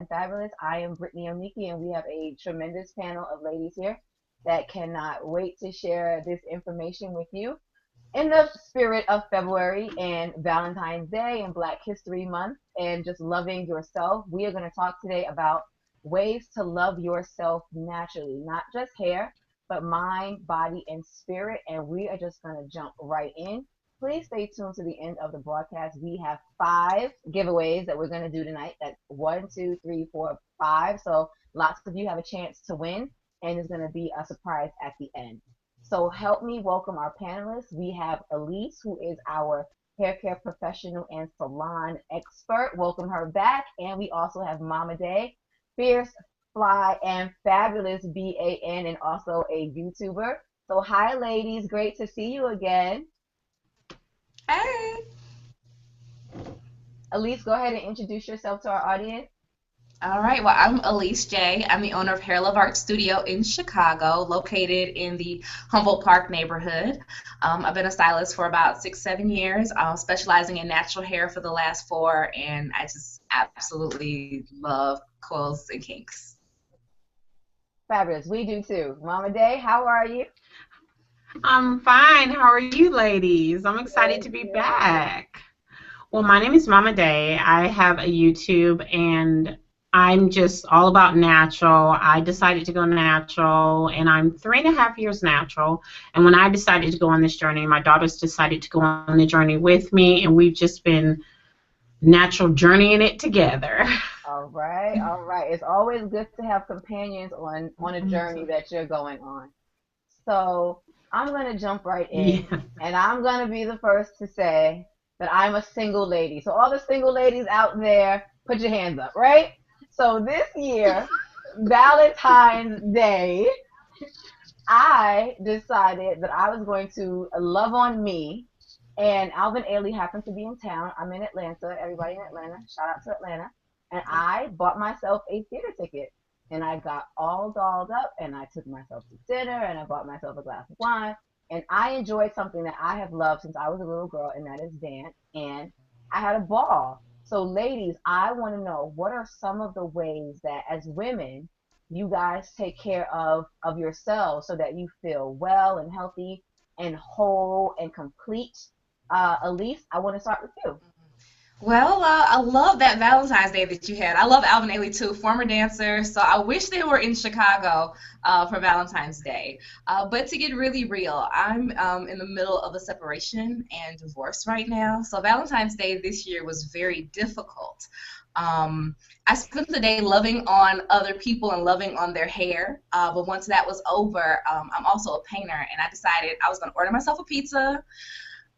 Fabulous. I am Brittany Oniki, and we have a tremendous panel of ladies here that cannot wait to share this information with you. In the spirit of February and Valentine's Day and Black History Month and just loving yourself, we are going to talk today about ways to love yourself naturally, not just hair, but mind, body, and spirit. And we are just going to jump right in. Please stay tuned to the end of the broadcast. We have 5 giveaways that we're going to do tonight. That's 1, 2, 3, 4, 5. So lots of you have a chance to win, and there's going to be a surprise at the end. So help me welcome our panelists. We have Elise, who is our hair care professional and salon expert. Welcome her back. And we also have Mama Day, fierce, fly, and fabulous BAN, and also a YouTuber. So hi, ladies. Great to see you again. Hey. Elise, go ahead and introduce yourself to our audience. All right, well, I'm Elise J. I'm the owner of Hair Love Art Studio in Chicago, located in the Humboldt Park neighborhood. I've been a stylist for about 6, 7 years, specializing in natural hair for the last 4, and I just absolutely love coils and kinks. Fabulous. We do too. Mama Day, how are you? I'm fine. How are you, ladies? I'm excited to be back. Well, my name is Mama Day. I have a YouTube, and I'm just all about natural. I decided to go natural, and I'm 3.5 years natural. And when I decided to go on this journey, my daughters decided to go on the journey with me, and we've just been natural journeying it together. All right, all right. It's always good to have companions on a journey that you're going on. So I'm going to jump right in, and I'm going to be the first to say that I'm a single lady. So all the single ladies out there, put your hands up, right? So this year, Valentine's Day, I decided that I was going to love on me, and Alvin Ailey happened to be in town. I'm in Atlanta. Everybody in Atlanta, shout out to Atlanta. And I bought myself a theater ticket, and I got all dolled up, and I took myself to dinner, and I bought myself a glass of wine, and I enjoyed something that I have loved since I was a little girl, and that is dance, and I had a ball. So ladies, I want to know, what are some of the ways that as women, you guys take care of yourselves so that you feel well and healthy and whole and complete? Elise, I want to start with you. Well, I love that Valentine's Day that you had. I love Alvin Ailey too, former dancer, so I wish they were in Chicago for Valentine's Day. But to get really real, I'm in the middle of a separation and divorce right now, so Valentine's Day this year was very difficult. I spent the day loving on other people and loving on their hair, but once that was over, I'm also a painter, and I decided I was going to order myself a pizza,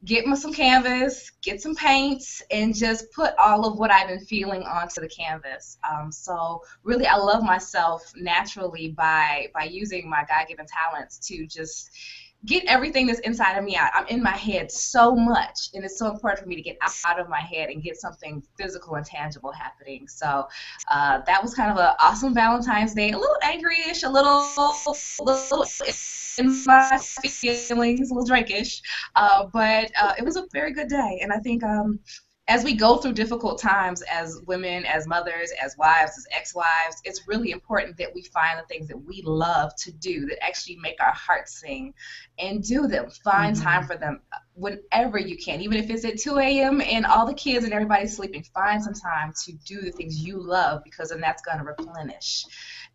get me some canvas, get some paints, and just put all of what I've been feeling onto the canvas. So really, I love myself naturally by using my God-given talents to just get everything that's inside of me out. I'm in my head so much, and it's so important for me to get out of my head and get something physical and tangible happening. So that was kind of an awesome Valentine's Day. A little angry-ish, a little in my feelings, a little Drake-ish, but it was a very good day. And I think as we go through difficult times as women, as mothers, as wives, as ex-wives, it's really important that we find the things that we love to do that actually make our hearts sing, and do them. Find time for them whenever you can, even if it's at 2 a.m. and all the kids and everybody's sleeping. Find some time to do the things you love, because then that's going to replenish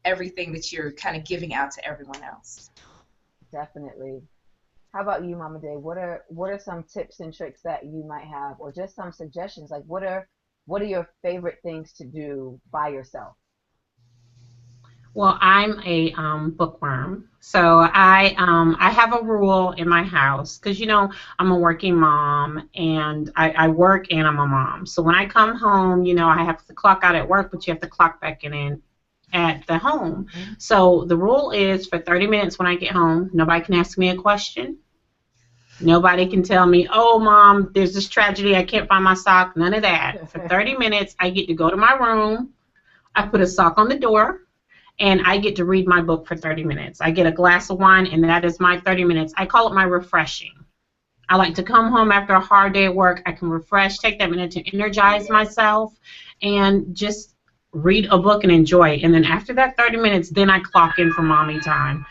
everything that you're kind of giving out to everyone else. Definitely. How about you, Mama Day? What are some tips and tricks that you might have, or just some suggestions? Like, what are your favorite things to do by yourself? Well, I'm a bookworm, so I have a rule in my house, because I'm a working mom, and I work and I'm a mom. So when I come home, I have to clock out at work, but you have to clock back in at the home. So the rule is, for 30 minutes when I get home, nobody can ask me a question. Nobody can tell me, oh, Mom, there's this tragedy, I can't find my sock. None of that. For 30 minutes, I get to go to my room. I put a sock on the door, and I get to read my book for 30 minutes. I get a glass of wine, and that is my 30 minutes. I call it my refreshing. I like to come home after a hard day at work. I can refresh, take that minute to energize myself, and just read a book and enjoy it. And then after that 30 minutes, then I clock in for mommy time.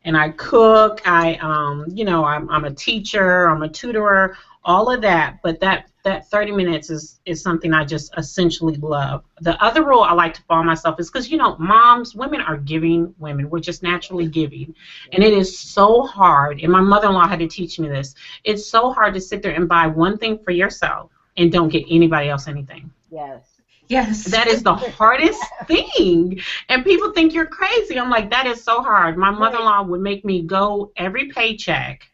And I cook. I'm a teacher. I'm a tutorer. All of that. But that 30 minutes is something I just essentially love. The other rule I like to follow myself is because moms, women are giving women. We're just naturally giving, and it is so hard. And my mother-in-law had to teach me this. It's so hard to sit there and buy one thing for yourself and don't get anybody else anything. Yes. Yes. That is the hardest thing. And people think you're crazy. I'm like, that is so hard. My mother-in-law would make me go every paycheck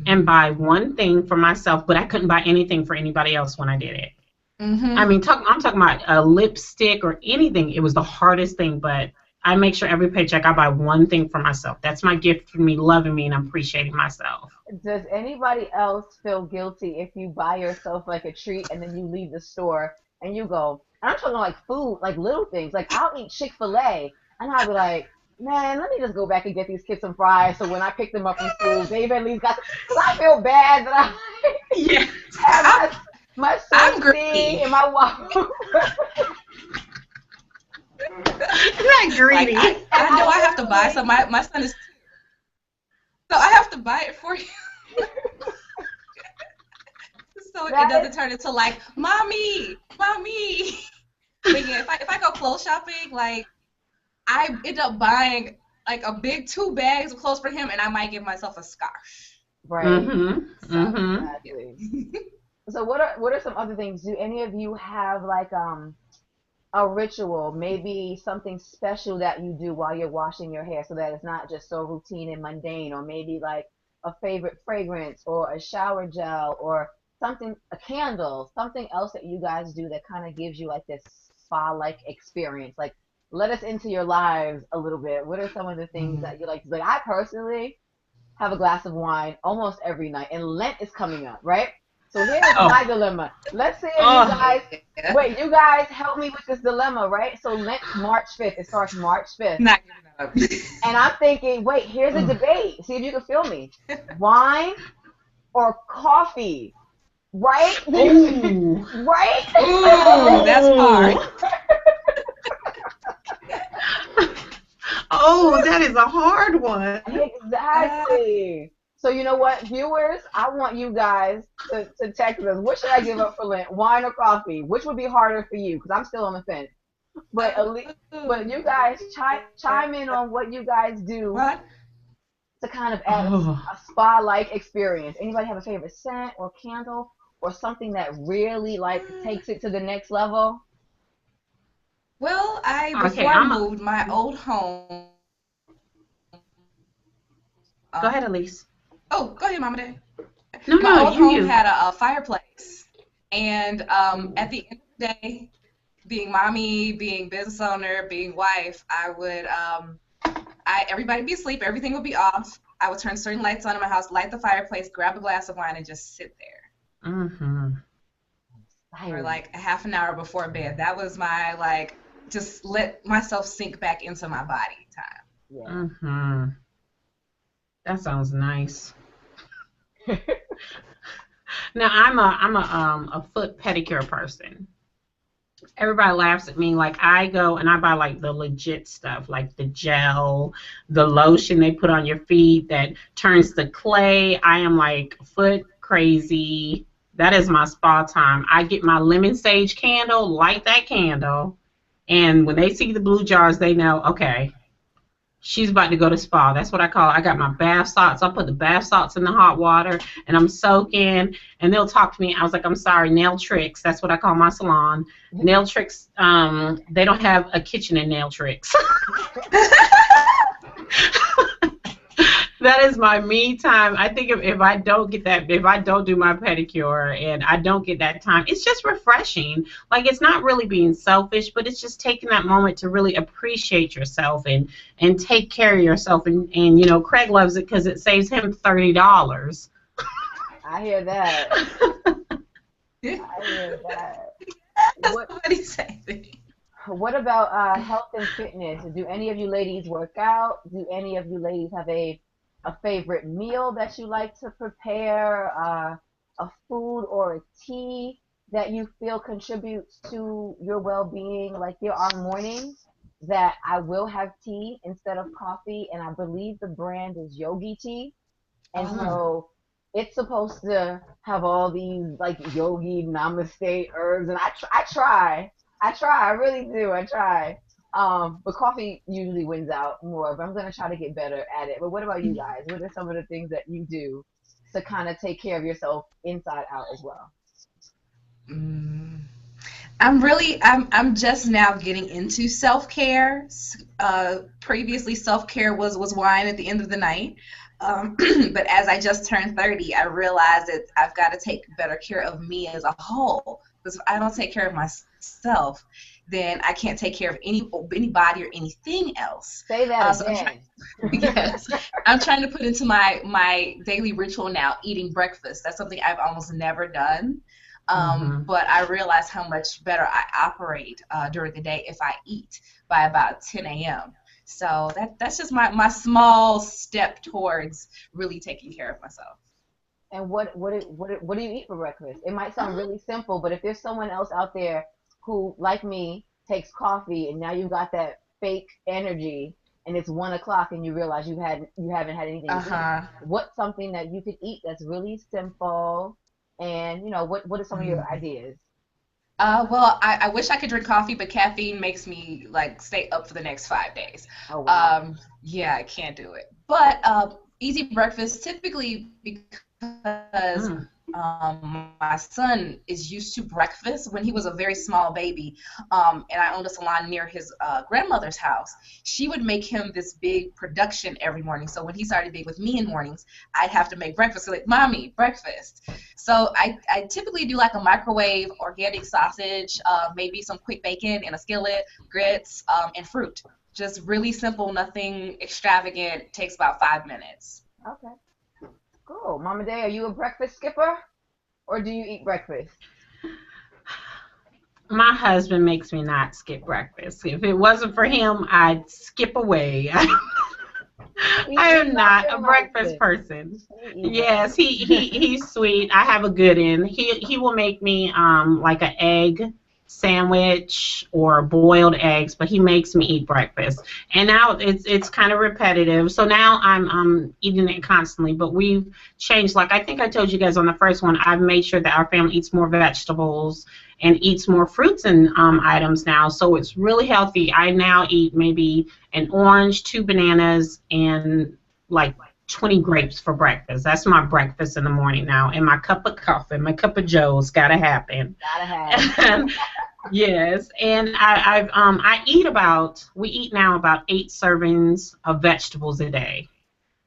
and buy one thing for myself, but I couldn't buy anything for anybody else when I did it. Mm-hmm. I mean, I'm talking about a lipstick or anything. It was the hardest thing, but I make sure every paycheck I buy one thing for myself. That's my gift for me loving me and appreciating myself. Does anybody else feel guilty if you buy yourself like a treat and then you leave the store and you go, and I'm talking like food, like little things, like I'll eat Chick-fil-A and I'll be like, man, let me just go back and get these kids some fries so when I pick them up from school, they've at least got, because I feel bad that I have my sweet tea and my waffle. Not greedy. Like, I know I have to buy some. My son is, so I have to buy it for you. So it doesn't turn into like, mommy. But yeah, if I go clothes shopping, like I end up buying like a big 2 bags of clothes for him, and I might give myself a scarf. Right. Mm-hmm. Mm-hmm. Exactly. So what are some other things? Do any of you have like a ritual, maybe something special that you do while you're washing your hair so that it's not just so routine and mundane, or maybe like a favorite fragrance or a shower gel or something, a candle, something else that you guys do that kind of gives you like this spa-like experience? Like, let us into your lives a little bit. What are some of the things that you like to do? Like, I personally have a glass of wine almost every night, and Lent is coming up, right? So here's my dilemma. Let's say you guys help me with this dilemma, right? So Lent, March 5th. It starts March 5th. Not giving up. And I'm thinking, wait, here's a debate. See if you can feel me. Wine or coffee? Right? Ooh. Right? Ooh, that's hard. Oh, that is a hard one. Exactly. So you know what, viewers? I want you guys to text us. What should I give up for Lent? Wine or coffee? Which would be harder for you? Because I'm still on the fence. But you guys chime in on what you guys do to kind of add a spa-like experience. Anybody have a favorite scent or candle or something that really like takes it to the next level? Well, before I moved my old home. Go ahead, Elise. Oh, go ahead, Mama Day. My old home had a fireplace, and at the end of the day, being mommy, being business owner, being wife, I would everybody be asleep, everything would be off. I would turn certain lights on in my house, light the fireplace, grab a glass of wine, and just sit there. Mm-hmm. For like a half an hour before bed. That was my just let myself sink back into my body time. Yeah. Mm-hmm. That sounds nice. Now I'm a foot pedicure person. Everybody laughs at me. Like, I go and I buy like the legit stuff, like the gel, the lotion they put on your feet that turns to clay. I am like foot crazy. That is my spa time. I get my lemon sage candle, light that candle, and when they see the blue jars, they know, okay, she's about to go to spa. That's what I call it. I got my bath salts. I put the bath salts in the hot water, and I'm soaking, and they'll talk to me. I was like, I'm sorry, Nail Tricks. That's what I call my salon. Nail Tricks, they don't have a kitchen in Nail Tricks. That is my me time. I think if I don't get that, if I don't do my pedicure and I don't get that time, it's just refreshing. Like, it's not really being selfish, but it's just taking that moment to really appreciate yourself and take care of yourself. And you know, Craig loves it because it saves him $30. I hear that. I hear that. What about health and fitness? Do any of you ladies work out? Do any of you ladies have a favorite meal that you like to prepare, a food or a tea that you feel contributes to your well-being? Like there are mornings that I will have tea instead of coffee, and I believe the brand is Yogi Tea. And Oh, so it's supposed to have all these like yogi namaste herbs, and I really do, I try. But coffee usually wins out more, but I'm gonna try to get better at it. But what about you guys? What are some of the things that you do to kind of take care of yourself inside out as well? mm. I'm just now getting into self-care. Previously, self-care was wine at the end of the night. But as I just turned 30, I realized that I've got to take better care of me as a whole. Because if I don't take care of myself, then I can't take care of anybody or anything else. Say that So I'm trying, again. yes, I'm trying to put into my daily ritual now, eating breakfast. That's something I've almost never done. Hmm. But I realize how much better I operate during the day if I eat by about 10 a.m. So that's just my small step towards really taking care of myself. And what do you eat for breakfast? It might sound really simple, but if there's someone else out there who, like me, takes coffee and now you've got that fake energy and it's 1 o'clock and you realize you haven't had anything to eat, Uh-huh. what's something that you could eat that's really simple? And what are some of your ideas? Well, I wish I could drink coffee, but caffeine makes me like stay up for the next 5 days. Oh wow. Yeah, I can't do it. But easy breakfast typically because Mm. my son is used to breakfast when he was a very small baby, and I owned a salon near his grandmother's house. She would make him this big production every morning. So when he started being with me in mornings, I'd have to make breakfast. So like, mommy, breakfast. So I typically do like a microwave organic sausage, maybe some quick bacon in a skillet, grits, and fruit. Just really simple, nothing extravagant. Takes about 5 minutes. Okay, cool. Mama Day, are you a breakfast skipper or do you eat breakfast? My husband makes me not skip breakfast. If it wasn't for him, I'd skip away. I He am loves not a him breakfast breakfast. person. He Yes, does. he's sweet. I have a good end. He will make me like an egg sandwich or boiled eggs, but he makes me eat breakfast. And now it's kind of repetitive. So now I'm eating it constantly, but we've changed. Like I think I told you guys on the first one, I've made sure that our family eats more vegetables and eats more fruits and items now. So it's really healthy. I now eat maybe an orange, two bananas, and like 20 grapes for breakfast. That's my breakfast in the morning now. And my cup of coffee, my cup of joe's got to happen. Gotta have. And, yes, and I eat about we eat now about 8 servings of vegetables a day.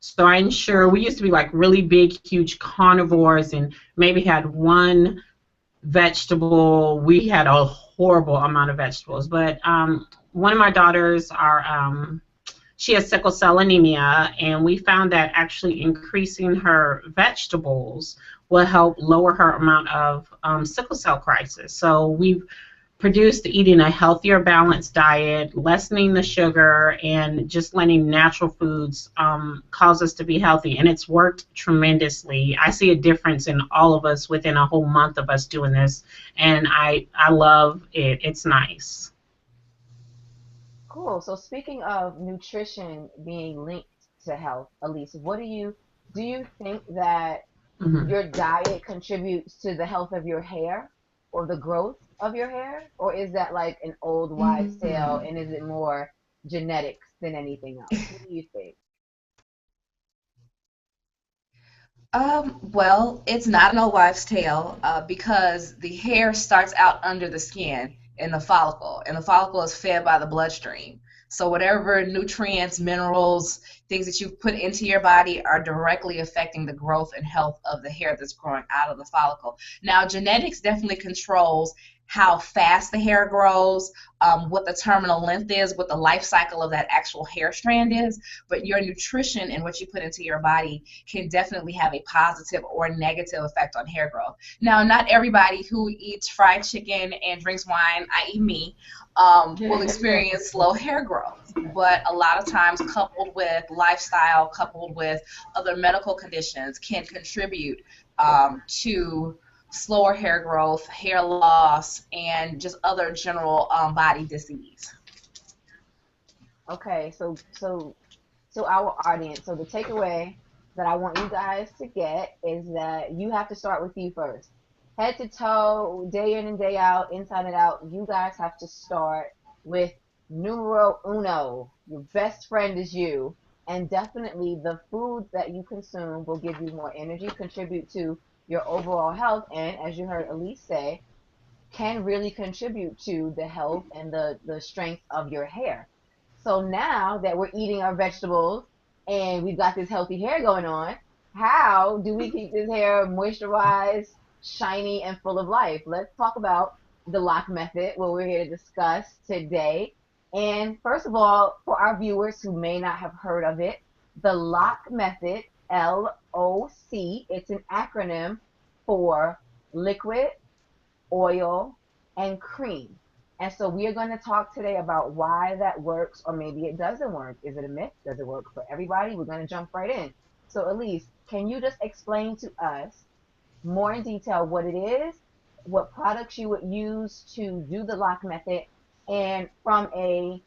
So I ensure we used to be like really big, huge carnivores and maybe had one vegetable. We had a horrible amount of vegetables, but one of my daughters are she has sickle cell anemia, and we found that actually increasing her vegetables will help lower her amount of sickle cell crisis. So we've produced eating a healthier, balanced diet, lessening the sugar, and just letting natural foods cause us to be healthy. And it's worked tremendously. I see a difference in all of us within a whole month of us doing this, and I love it. It's nice. Cool. So speaking of nutrition being linked to health, Elise, do you think that Mhm. your diet contributes to the health of your hair or the growth of your hair? Or is that like an old wives' tale Mm. and is it more genetics than anything else? What do you think? Well, it's not an old wives' tale because the hair starts out under the skin in the follicle, and the follicle is fed by the bloodstream. So whatever nutrients, minerals, things that you put into your body are directly affecting the growth and health of the hair that's growing out of the follicle. Now, genetics definitely controls how fast the hair grows, what the terminal length is, what the life cycle of that actual hair strand is, but your nutrition and what you put into your body can definitely have a positive or negative effect on hair growth. Now, not everybody who eats fried chicken and drinks wine, i.e. me, will experience slow hair growth. But a lot of times, coupled with lifestyle, coupled with other medical conditions, can contribute to slower hair growth, hair loss, and just other general body disease. Okay, so our audience, so the takeaway that I want you guys to get is that you have to start with you first. Head to toe, day in and day out, inside and out, you guys have to start with numero uno. Your best friend is you. And definitely the foods that you consume will give you more energy, contribute to your overall health, and as you heard Elise say, can really contribute to the health and the strength of your hair. So now that we're eating our vegetables and we've got this healthy hair going on, how do we keep this hair moisturized, shiny, and full of life? Let's talk about the LOC method, what we're here to discuss today. And first of all, for our viewers who may not have heard of it, the LOC method, LOC, it's an acronym for liquid, oil, and cream. And so we are going to talk today about why that works, or maybe it doesn't work. Is it a myth? Does it work for everybody? We're going to jump right in. So Elise, can you just explain to us more in detail what it is, what products you would use to do the LOC method, and from a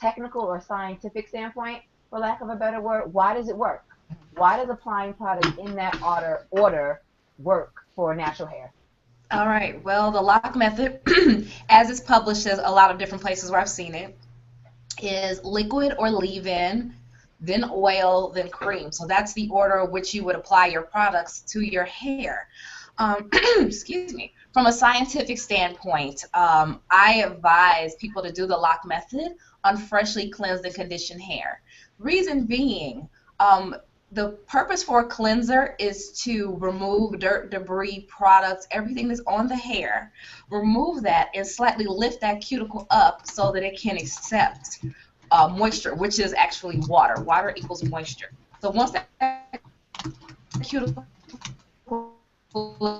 technical or scientific standpoint, for lack of a better word, why does it work? Why does applying products in that order work for natural hair? All right. Well, the LOC method, as it's published as a lot of different places where I've seen it, is liquid or leave-in, then oil, then cream. So that's the order in which you would apply your products to your hair. Excuse me. From a scientific standpoint, I advise people to do the LOC method on freshly cleansed and conditioned hair. Reason being, the purpose for a cleanser is to remove dirt, debris, products, everything that's on the hair. Remove that and slightly lift that cuticle up so that it can accept moisture, which is actually water. Water equals moisture. So once that cuticle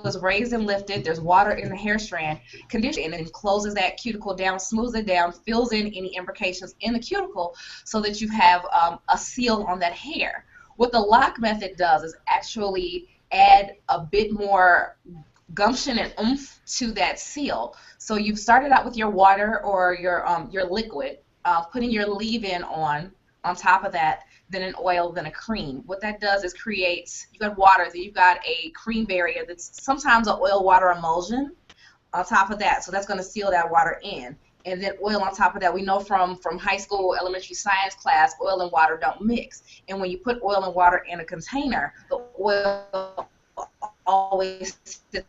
is raised and lifted, there's water in the hair strand, condition, and it closes that cuticle down, smooths it down, fills in any imbrications in the cuticle so that you have a seal on that hair. What the LOC method does is actually add a bit more gumption and oomph to that seal. So you've started out with your water or your liquid, putting your leave-in on top of that, then an oil, then a cream. What that does is creates, you've got water, then you've got a cream barrier that's sometimes an oil-water emulsion on top of that. So that's going to seal that water in. And then oil on top of that. We know from high school, elementary science class, oil and water don't mix. And when you put oil and water in a container, the oil always sits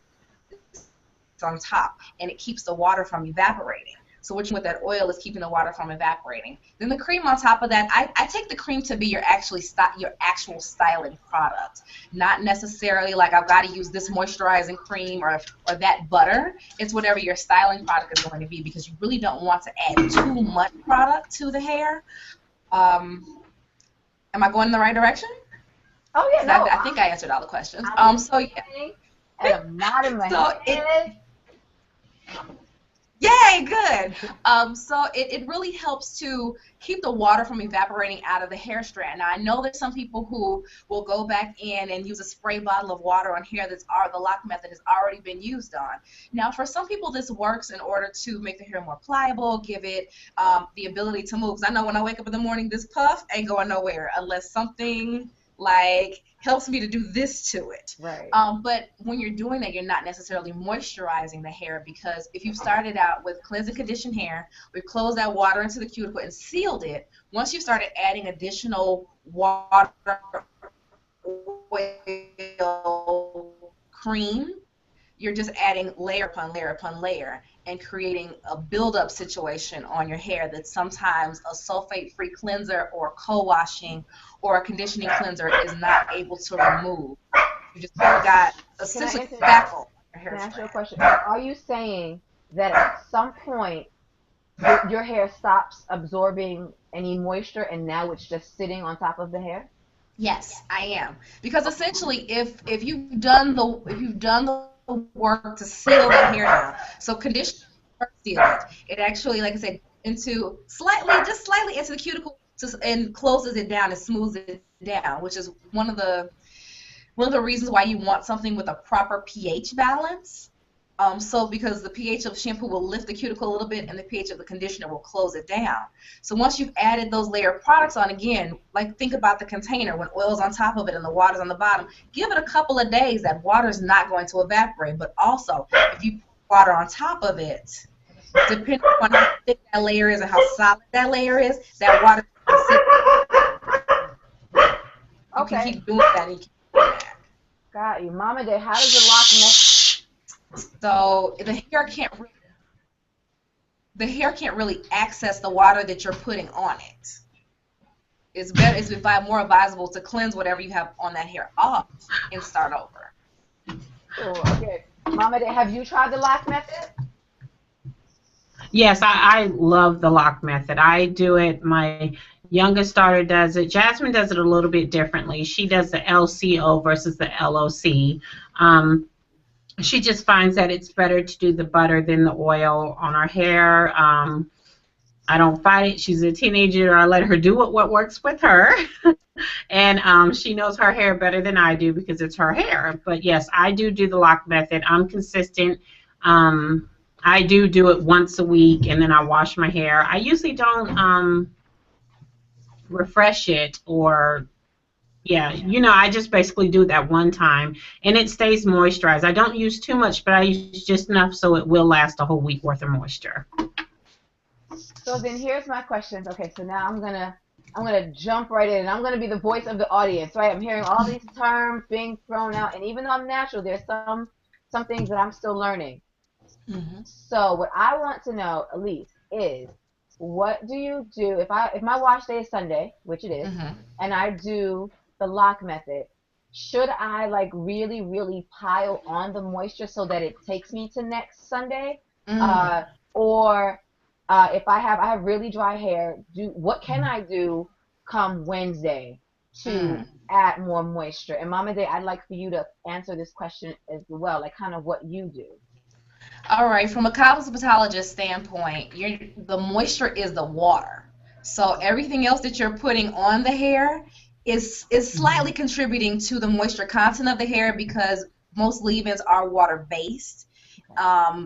on top, and it keeps the water from evaporating. So what you with that oil is keeping the water from evaporating. Then the cream on top of that, I take the cream to be your actual styling product, not necessarily like I've got to use this moisturizing cream or that butter. It's whatever your styling product is going to be, because you really don't want to add too much product to the hair. Am I going in the right direction? Oh yeah, no. I think I answered all the questions. So yeah. And I'm nodding my head. Yay, good. So it really helps to keep the water from evaporating out of the hair strand. Now, I know there's some people who will go back in and use a spray bottle of water on hair that's the LOC method has already been used on. Now, for some people, this works in order to make the hair more pliable, give it the ability to move. Because I know when I wake up in the morning, this puff ain't going nowhere unless something like helps me to do this to it. Right. But when you're doing that, you're not necessarily moisturizing the hair, because if you started out with cleansed and conditioned hair, we've closed that water into the cuticle and sealed it. Once you started adding additional water, oil, cream, you're just adding layer upon layer upon layer and creating a buildup situation on your hair that sometimes a sulfate-free cleanser or co-washing or a conditioning cleanser is not able to remove. You just got essentially spackle. Can I ask you a question? Are you saying that at some point your hair stops absorbing any moisture and now it's just sitting on top of the hair? Yes, I am. Because essentially, if you've done the work to seal the hair down, so condition seal it. It actually, like I said, just slightly into the cuticle and closes it down and smooths it down, which is one of the one of the reasons why you want something with a proper pH balance. So because the pH of shampoo will lift the cuticle a little bit and the pH of the conditioner will close it down. So once you've added those layered products on, again, like think about the container when oil's on top of it and the water's on the bottom. Give it a couple of days. That water's not going to evaporate. But also, if you put water on top of it, depending on how thick that layer is and how solid that layer is, that water can sit. You can keep doing that and keep doing that. Got you. Mama Day, how does the LOC method? So the hair can't really access the water that you're putting on it. It's more advisable to cleanse whatever you have on that hair off and start over. Cool. Okay. Mama Day, have you tried the LOC method? Yes, I love the LOC method. I do it. My youngest daughter does it. Jasmine does it a little bit differently. She does the LCO versus the LOC. She just finds that it's better to do the butter than the oil on her hair. I don't fight it. She's a teenager. I let her do what works with her. And she knows her hair better than I do because it's her hair. But, yes, I do the LOC method. I'm consistent. I do it once a week, and then I wash my hair. I usually don't refresh it or... Yeah, I just basically do that one time, and it stays moisturized. I don't use too much, but I use just enough so it will last a whole week worth of moisture. So then here's my questions. Okay, so now I'm gonna jump right in, and I'm gonna be the voice of the audience, right? I'm hearing all these terms being thrown out, and even though I'm natural, there's some things that I'm still learning. Mm-hmm. So what I want to know, Elise, is what do you do if my wash day is Sunday, which it is, mm-hmm. and I do the LOC method? Should I like really, really pile on the moisture so that it takes me to next Sunday? Or if I have really dry hair, what can I do come Wednesday to add more moisture? And Mama Day, I'd like for you to answer this question as well, like kind of what you do. All right, from a cosmetologist standpoint, the moisture is the water. So everything else that you're putting on the hair is slightly contributing to the moisture content of the hair because most leave-ins are water-based.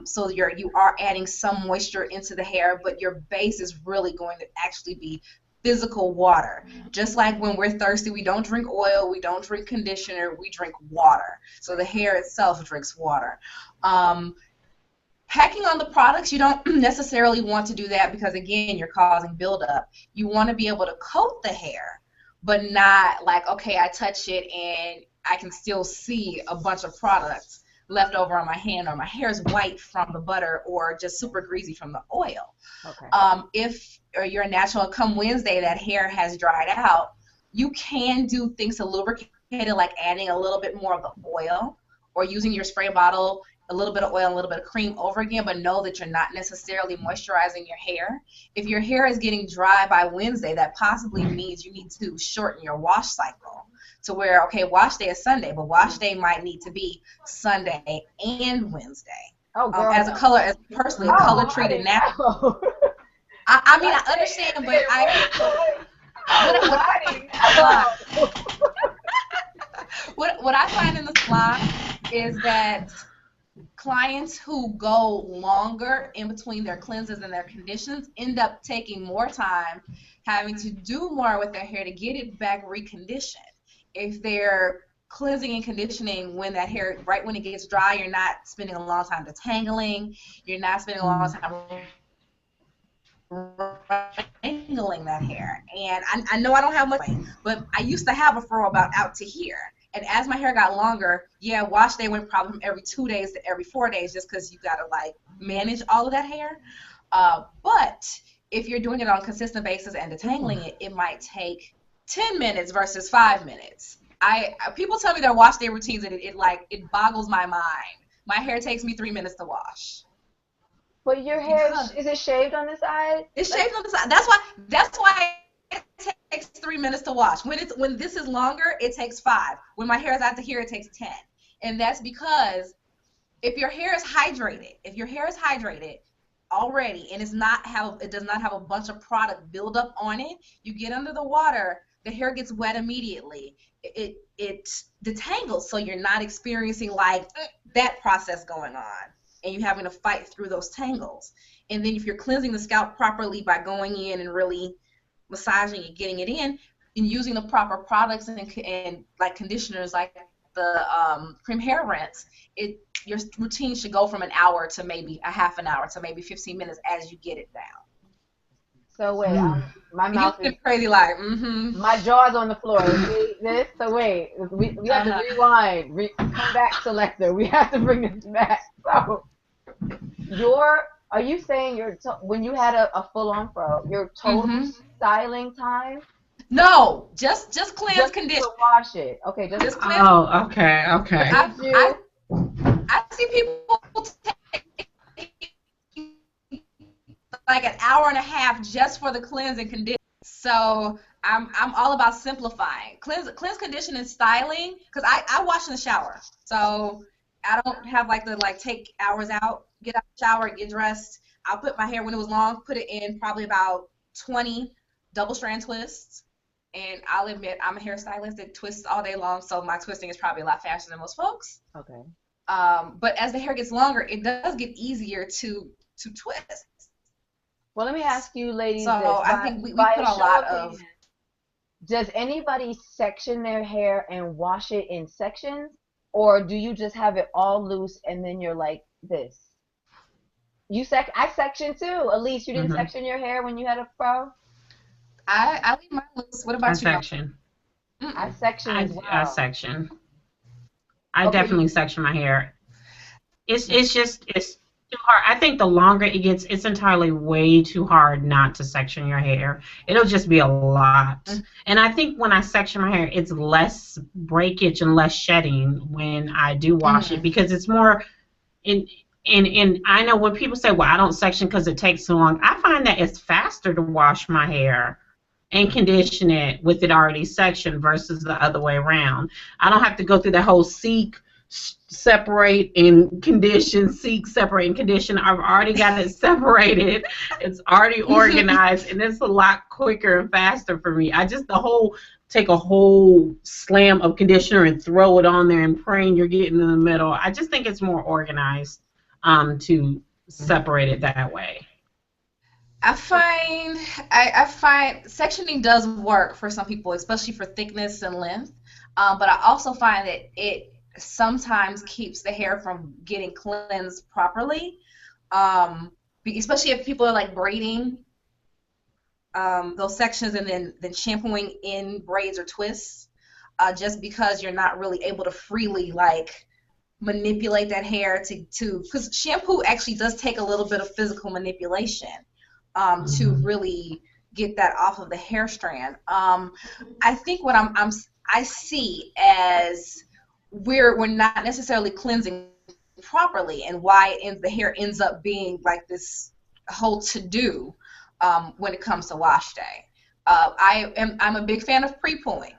So you are adding some moisture into the hair, but your base is really going to actually be physical water. Just like when we're thirsty, we don't drink oil, we don't drink conditioner, we drink water. So the hair itself drinks water. Packing on the products, you don't necessarily want to do that because, again, you're causing buildup. You want to be able to coat the hair, but not like, okay, I touch it and I can still see a bunch of products left over on my hand, or my hair is white from the butter or just super greasy from the oil. Okay. If you're natural, come Wednesday, that hair has dried out, you can do things to lubricate it, like adding a little bit more of the oil or using your spray bottle, a little bit of oil and a little bit of cream over again, but know that you're not necessarily moisturizing your hair. If your hair is getting dry by Wednesday, that possibly means you need to shorten your wash cycle to where, okay, wash day is Sunday, but wash day might need to be Sunday and Wednesday. Oh, girl, as a color-treated natural. I mean, I understand, but what I find in the salon is that clients who go longer in between their cleanses and their conditions end up taking more time, having to do more with their hair to get it back reconditioned. If they're cleansing and conditioning when that hair, right when it gets dry, you're not spending a long time detangling, you're not spending a long time wrangling that hair. And I know I don't have much, but I used to have a fro about out to here. And as my hair got longer, yeah, wash day went probably from every 2 days to every 4 days just because you got to, like, manage all of that hair. But if you're doing it on a consistent basis and detangling it, it might take 10 minutes versus 5 minutes. People tell me their wash day routines, and it boggles my mind. My hair takes me 3 minutes to wash. But your hair, is it shaved on the side? It's shaved on the side. That's why it takes 3 minutes to wash. When this is longer, it takes 5. When my hair is out to here, it takes 10. And that's because if your hair is hydrated, already and it does not have a bunch of product buildup on it, you get under the water, the hair gets wet immediately. It detangles, so you're not experiencing like that process going on, and you're having to fight through those tangles. And then if you're cleansing the scalp properly by going in and really massaging and getting it in, and using the proper products and like conditioners like the cream hair rinse, your routine should go from an hour to maybe a half an hour to maybe 15 minutes as you get it down. So wait, my And mouth you is crazy like, my jaw's on the floor. See this? So wait, we have to rewind. Come back, selector. We have to bring this back. So are you saying when you had a full on fro, your total styling time? No, just cleanse, Just condition. to wash it. Okay, Just cleanse. Oh, okay, okay. I see people take like an hour and a half just for the cleanse and condition. So I'm all about simplifying. Cleanse, condition, and styling, because I wash in the shower. So I don't have like the take hours out, get out of the shower, get dressed. I'll put my hair when it was long, put it in probably about 20 double strand twists. And I'll admit I'm a hairstylist that twists all day long, so my twisting is probably a lot faster than most folks. Okay. But as the hair gets longer, it does get easier to twist. Well, let me ask you, ladies. So I think we put a lot of. Does anybody section their hair and wash it in sections, or do you just have it all loose and then you're like this? I section too. Elise, you didn't section your hair when you had a fro? I leave mine loose. What about you? Section. I section as well. I section. I definitely section my hair. It's too hard. I think the longer it gets, it's entirely way too hard not to section your hair. It'll just be a lot. And I think when I section my hair, it's less breakage and less shedding when I do wash it, because it's more in. And I know when people say, well, I don't section because it takes so long, I find that it's faster to wash my hair and condition it with it already sectioned versus the other way around. I don't have to go through the whole separate and condition, separate and condition. I've already got it separated. It's already organized, and it's a lot quicker and faster for me. Take a whole slam of conditioner and throw it on there and praying you're getting in the middle. I just think it's more organized to separate it that way. I find sectioning does work for some people, especially for thickness and length. But I also find that it sometimes keeps the hair from getting cleansed properly, especially if people are like braiding those sections and then shampooing in braids or twists, just because you're not really able to freely manipulate that hair because shampoo actually does take a little bit of physical manipulation to really get that off of the hair strand. I think what I see as we're not necessarily cleansing properly, and why the hair ends up being like this whole to-do when it comes to wash day. I'm a big fan of pre-pooing.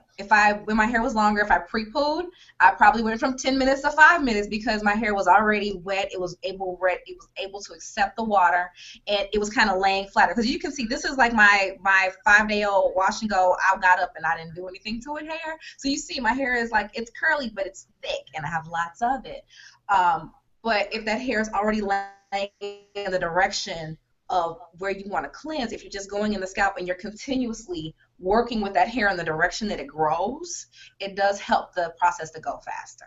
When my hair was longer, if I pre-pooed, I probably went from 10 minutes to 5 minutes because my hair was already wet. It was able to accept the water, and it was kind of laying flatter. Because you can see this is like my 5-day-old wash and go. I got up and I didn't do anything to it hair. So you see my hair is it's curly, but it's thick, and I have lots of it. But if that hair is already laying in the direction of where you want to cleanse, if you're just going in the scalp and you're continuously working with that hair in the direction that it grows, it does help the process to go faster.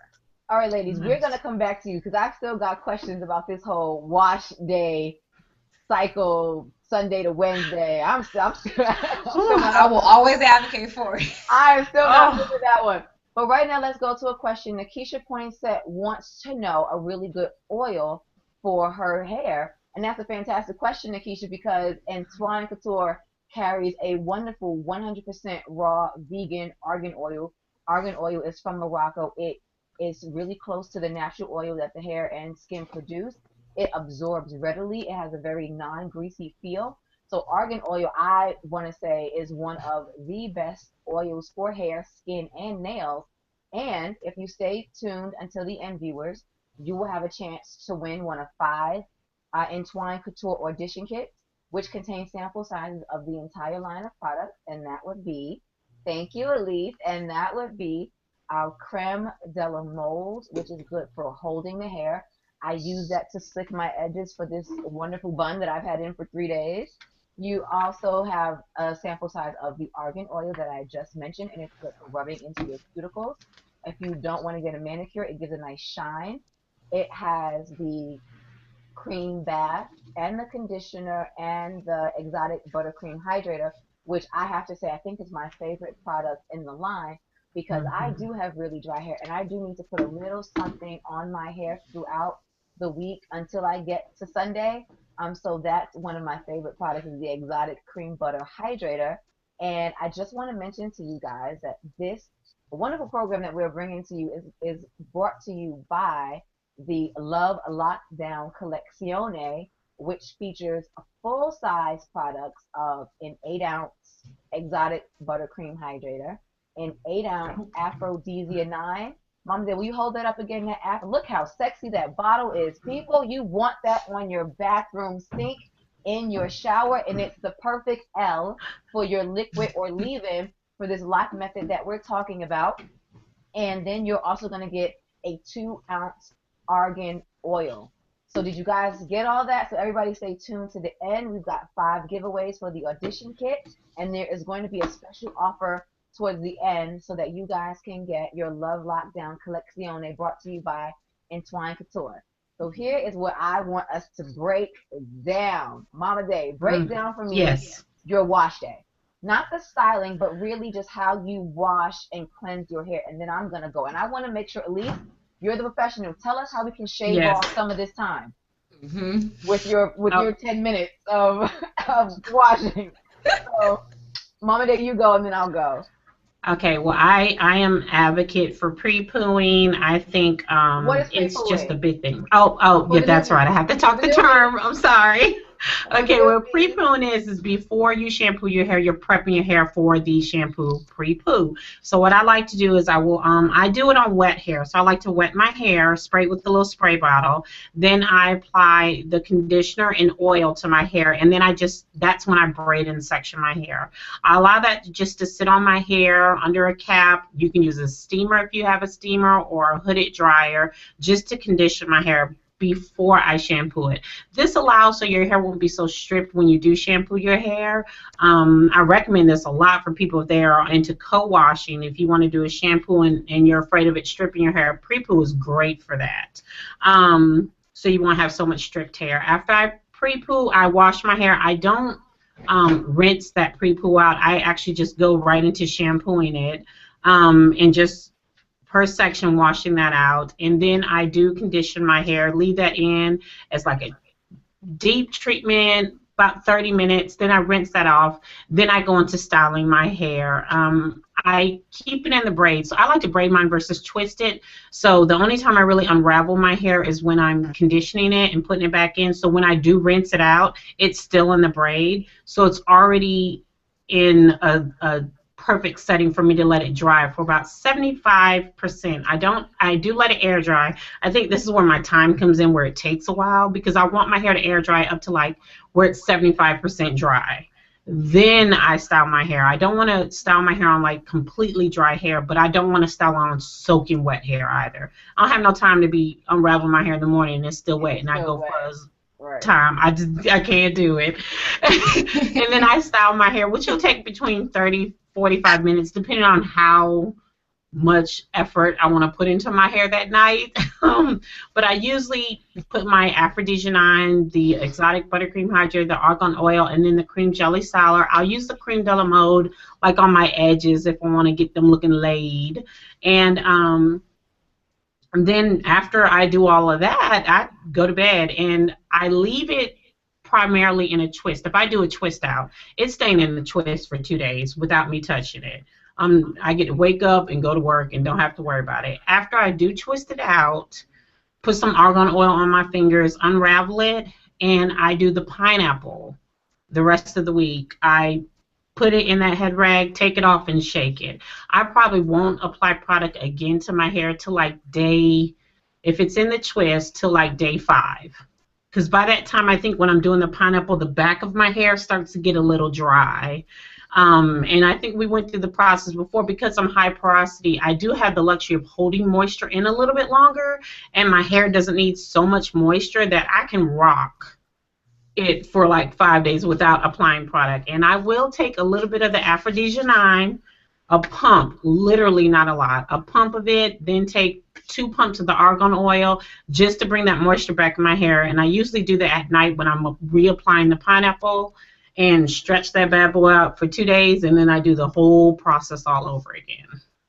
All right, ladies, we're going to come back to you because I've still got questions about this whole wash day cycle, Sunday to Wednesday. I will always advocate for it. I'm still not good with that one. But right now, let's go to a question. Nakisha Poinsett wants to know a really good oil for her hair. And that's a fantastic question, Nakisha, because Entwine Couture carries a wonderful 100% raw vegan argan oil. Argan oil is from Morocco. It is really close to the natural oil that the hair and skin produce. It absorbs readily. It has a very non-greasy feel. So argan oil, I want to say, is one of the best oils for hair, skin, and nails. And if you stay tuned until the end, viewers, you will have a chance to win one of 5 Entwine Couture audition kits, which contain sample sizes of the entire line of products, and that would be Thank you, Elise. And that would be our creme de la mode, which is good for holding the hair. I use that to slick my edges for this wonderful bun that I've had in for 3 days. You also have a sample size of the argan oil that I just mentioned, and it's good for rubbing into your cuticles. If you don't want to get a manicure, it gives a nice shine. It has the cream bath and the conditioner and the exotic buttercream hydrator, which I have to say I think is my favorite product in the line because I do have really dry hair and I do need to put a little something on my hair throughout the week until I get to Sunday. So that's one of my favorite products is the exotic cream butter hydrator. And I just want to mention to you guys that this wonderful program that we're bringing to you is brought to you by the Love Lockdown Collezione, which features a full-size products of an 8-ounce exotic buttercream hydrator, an 8-ounce Aphrodisia 9. Mom said, will you hold that up again? Look how sexy that bottle is. People, you want that on your bathroom sink, in your shower, and it's the perfect L for your liquid or leave-in for this LOC method that we're talking about. And then you're also going to get a 2-ounce argan oil. So did you guys get all that? So everybody stay tuned to the end. We've got 5 giveaways for the audition kit, and there is going to be a special offer towards the end so that you guys can get your Love Lockdown Collezione brought to you by Entwine Couture. So here is what I want us to break down. Mama Day, break down for me your wash day. Not the styling, but really just how you wash and cleanse your hair. And then I'm going to go. And I want to make sure, Elise, you're the professional. Tell us how we can shave off some of this time with your 10 minutes of washing. So, Mama Day, you go, and then I'll go. Okay, well, I am advocate for pre-pooing. I think it's just a big thing. Oh, yeah, that's right. I have to talk the term. I'm sorry. Okay, well, pre-pooing is before you shampoo your hair, you're prepping your hair for the shampoo pre-poo. So what I like to do is I do it on wet hair. So I like to wet my hair, spray it with the little spray bottle. Then I apply the conditioner and oil to my hair, and then that's when I braid and section my hair. I allow that just to sit on my hair under a cap. You can use a steamer if you have a steamer or a hooded dryer just to condition my hair before I shampoo it. This allows so your hair won't be so stripped when you do shampoo your hair. I recommend this a lot for people if they are into co-washing. If you want to do a shampoo and you're afraid of it stripping your hair, pre-poo is great for that. So you won't have so much stripped hair. After I pre-poo, I wash my hair. I don't rinse that pre-poo out. I actually just go right into shampooing it and just per section washing that out, and then I do condition my hair, leave that in as like a deep treatment about 30 minutes, then I rinse that off, then I go into styling my hair. I keep it in the braid, so I like to braid mine versus twist it. So the only time I really unravel my hair is when I'm conditioning it and putting it back in. So when I do rinse it out, it's still in the braid, so it's already in a perfect setting for me to let it dry for about 75%. I do let it air dry. I think this is where my time comes in, where it takes a while, because I want my hair to air dry up to like where it's 75% dry. Then I style my hair. I don't want to style my hair on like completely dry hair, but I don't want to style on soaking wet hair either. I don't have no time to be unraveling my hair in the morning and it's still wet and I go fuzz. Right. Time. I can't do it. And then I style my hair, which will take between 30-45 minutes, depending on how much effort I want to put into my hair that night. But I usually put my Aphrodisia 9, the exotic buttercream hydrator, the argan oil, and then the cream jelly styler. I'll use the creme de la mode like on my edges if I want to get them looking laid. And then after I do all of that, I go to bed and I leave it primarily in a twist. If I do a twist out, it's staying in the twist for 2 days without me touching it. I get to wake up and go to work and don't have to worry about it. After I do twist it out, put some argan oil on my fingers, unravel it, and I do the pineapple the rest of the week. I put it in that head rag, take it off, and shake it. I probably won't apply product again to my hair till like if it's in the twist, till like day 5. Because by that time, I think when I'm doing the pineapple, the back of my hair starts to get a little dry. And I think we went through the process before. Because I'm high porosity, I do have the luxury of holding moisture in a little bit longer, and my hair doesn't need so much moisture that I can rock it for like 5 days without applying product. And I will take a little bit of the Aphrodisia 9, a pump, literally not a lot, a pump of it, then take 2 pumps of the argan oil just to bring that moisture back in my hair. And I usually do that at night when I'm reapplying the pineapple, and stretch that bad boy out for 2 days, and then I do the whole process all over again.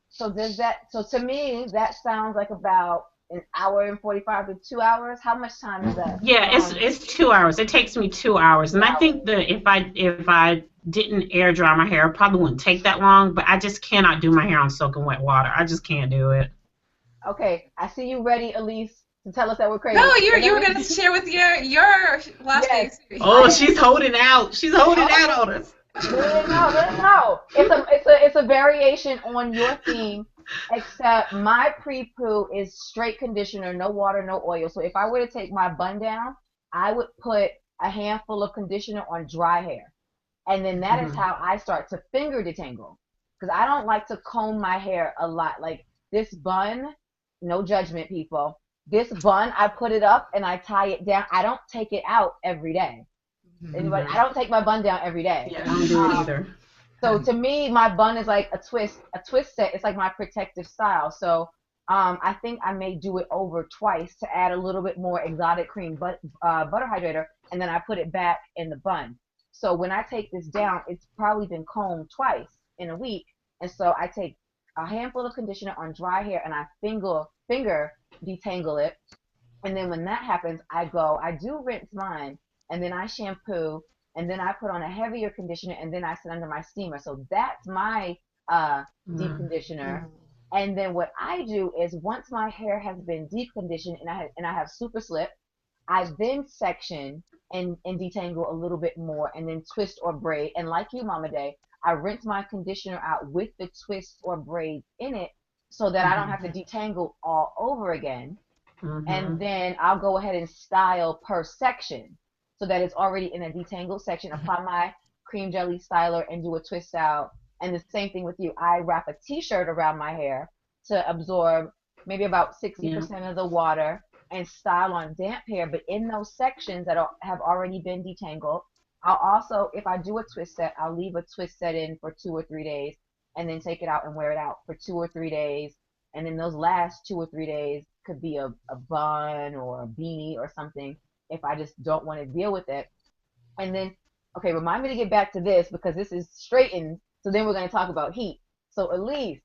So to me, that sounds like about an hour and 45 to 2 hours. How much time is that? Yeah, it's 2 hours. It takes me 2 hours, and I think that if I didn't air dry my hair, it probably wouldn't take that long. But I just cannot do my hair on soaking wet water. I just can't do it. Okay, I see you ready, Elise, to tell us that we're crazy. No, you were gonna share with your last day. Oh, she's holding out. She's holding out on us. No. It's a variation on your theme, except my pre-poo is straight conditioner, no water, no oil. So if I were to take my bun down, I would put a handful of conditioner on dry hair. And then that is how I start to finger detangle. Because I don't like to comb my hair a lot. Like this bun, no judgment, people. This bun, I put it up and I tie it down. I don't take it out every day. Anybody? I don't take my bun down every day. Yeah, I don't do it either. So to me, my bun is like a twist set. It's like my protective style. So I think I may do it over twice to add a little bit more exotic cream butter hydrator, and then I put it back in the bun. So when I take this down, it's probably been combed twice in a week. And so I take a handful of conditioner on dry hair and I finger detangle it. And then when that happens, I do rinse mine, and then I shampoo, and then I put on a heavier conditioner, and then I sit under my steamer. So that's my deep conditioner. And then what I do is once my hair has been deep conditioned and I have super slip, I then section and detangle a little bit more, and then twist or braid. And like you, Mama Day, I rinse my conditioner out with the twists or braids in it so that I don't have to detangle all over again. And then I'll go ahead and style per section so that it's already in a detangled section. Apply my cream jelly styler and do a twist out. And the same thing with you. I wrap a t-shirt around my hair to absorb maybe about 60% of the water and style on damp hair. But in those sections that have already been detangled, I'll also, if I do a twist set, I'll leave a twist set in for 2 or 3 days and then take it out and wear it out for 2 or 3 days. And then those last 2 or 3 days could be a bun or a beanie or something if I just don't want to deal with it. And then, okay, remind me to get back to this because this is straightened. So then we're going to talk about heat. So Elise,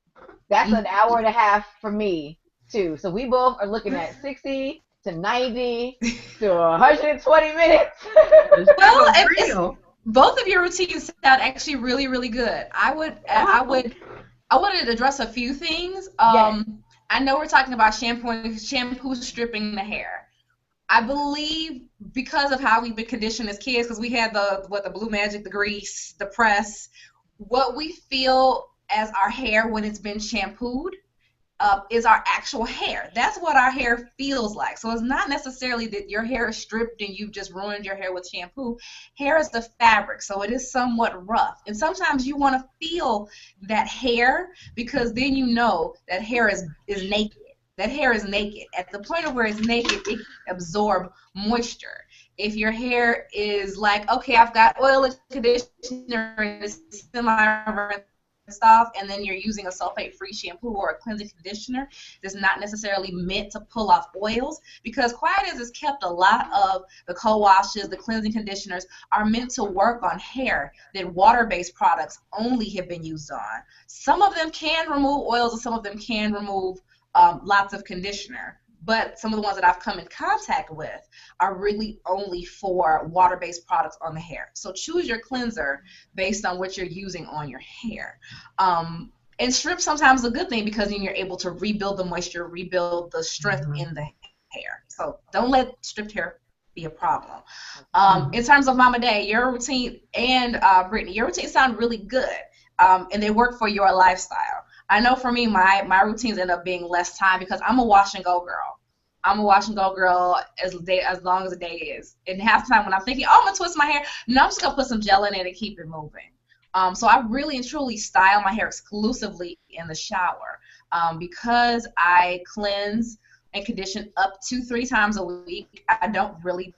that's an hour and a half for me too. So we both are looking at 60 to 90 to 120 minutes. Well, both of your routines sound actually really, really good. I wanted to address a few things. I know we're talking about shampoo stripping the hair. I believe because of how we've been conditioned as kids, because we had the Blue Magic, the grease, the press, what we feel as our hair when it's been shampooed is our actual hair. That's what our hair feels like. So it's not necessarily that your hair is stripped and you've just ruined your hair with shampoo. Hair is the fabric, so it is somewhat rough. And sometimes you want to feel that hair because then you know that hair is naked. That hair is naked. At the point of where it's naked, it can absorb moisture. If your hair is like, okay, I've got oil and conditioner and it's semi-rinsed off, and then you're using a sulfate-free shampoo or a cleansing conditioner that's not necessarily meant to pull off oils, because quiet as it's kept, a lot of the co-washes, the cleansing conditioners are meant to work on hair that water-based products only have been used on. Some of them can remove oils and some of them can remove lots of conditioner, but some of the ones that I've come in contact with are really only for water-based products on the hair. So choose your cleanser based on what you're using on your hair. And strip sometimes is a good thing because then you're able to rebuild the moisture, rebuild the strength in the hair. So don't let stripped hair be a problem. In terms of Mama Day, your routine, and Brittany, your routine sound really good, and they work for your lifestyle. I know for me, my routines end up being less time because I'm a wash and go girl. I'm a wash and go girl as long as the day is. And half the time when I'm thinking, oh, I'm going to twist my hair, no, I'm just going to put some gel in it and keep it moving. So I really and truly style my hair exclusively in the shower, because I cleanse and condition up to 3 times a week. I don't really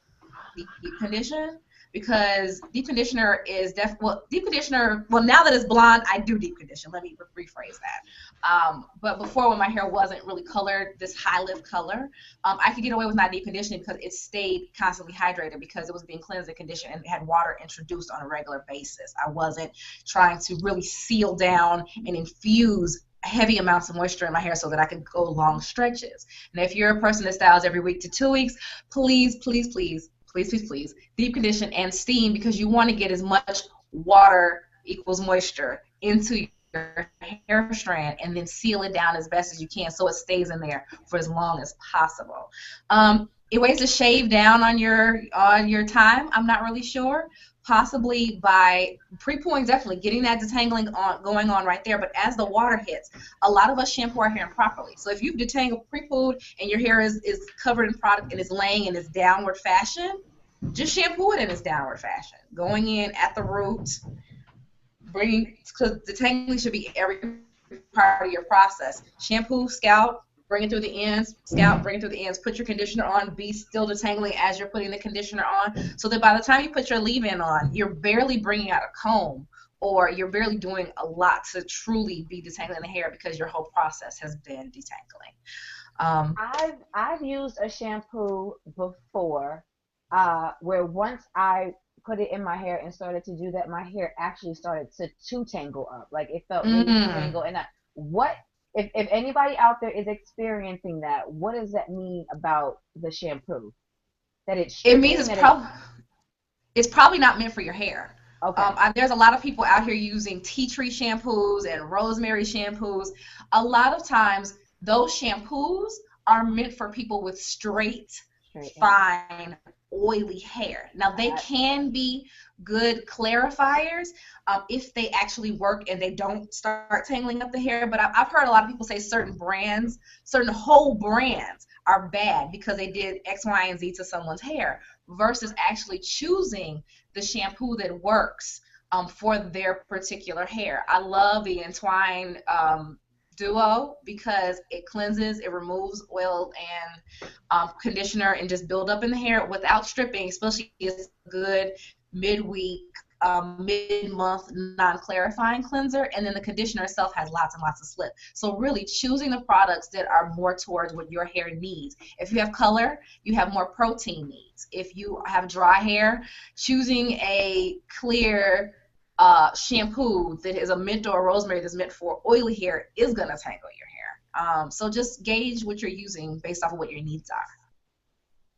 deep condition, because deep conditioner is deep conditioner, well, now that it's blonde, I do deep condition. Let me rephrase that. But before, when my hair wasn't really colored this high lift color, I could get away with not deep conditioning because it stayed constantly hydrated, because it was being cleansed and conditioned and had water introduced on a regular basis. I wasn't trying to really seal down and infuse heavy amounts of moisture in my hair so that I could go long stretches. And if you're a person that styles every week to 2 weeks, please, please, please, please, please, please, deep condition and steam, because you want to get as much water equals moisture into your hair strand, and then seal it down as best as you can so it stays in there for as long as possible. Ways to shave down on your time, I'm not really sure. Possibly by pre-pooing, definitely getting that detangling going on right there. But as the water hits, a lot of us shampoo our hair improperly. So if you've detangled, pre-pooed, and your hair is covered in product and is laying in this downward fashion, just shampoo it in this downward fashion, going in at the root, because detangling should be every part of your process. Shampoo, scalp, bring it through the ends, scalp, bring it through the ends, put your conditioner on, be still detangling as you're putting the conditioner on, so that by the time you put your leave-in on, you're barely bringing out a comb, or you're barely doing a lot to truly be detangling the hair, because your whole process has been detangling. I've used a shampoo before, where once I put it in my hair and started to do that, my hair actually started to tangle up. Like, it felt really tangled. And if anybody out there is experiencing that, what does that mean about the shampoo? That it means it's probably not meant for your hair. Okay. There's a lot of people out here using tea tree shampoos and rosemary shampoos. A lot of times, those shampoos are meant for people with straight fine, oily hair. Now, they can be good clarifiers if they actually work and they don't start tangling up the hair. But I've heard a lot of people say certain whole brands are bad because they did X, Y, and Z to someone's hair, versus actually choosing the shampoo that works for their particular hair. I love the Entwine Duo, because it cleanses, it removes oil and conditioner and just build up in the hair without stripping, especially it's a good midweek, mid-month non-clarifying cleanser. And then the conditioner itself has lots and lots of slip. So really choosing the products that are more towards what your hair needs. If you have color, you have more protein needs. If you have dry hair, choosing a clear shampoo that is a mint or a rosemary that's meant for oily hair is going to tangle your hair. So just gauge what you're using based off of what your needs are.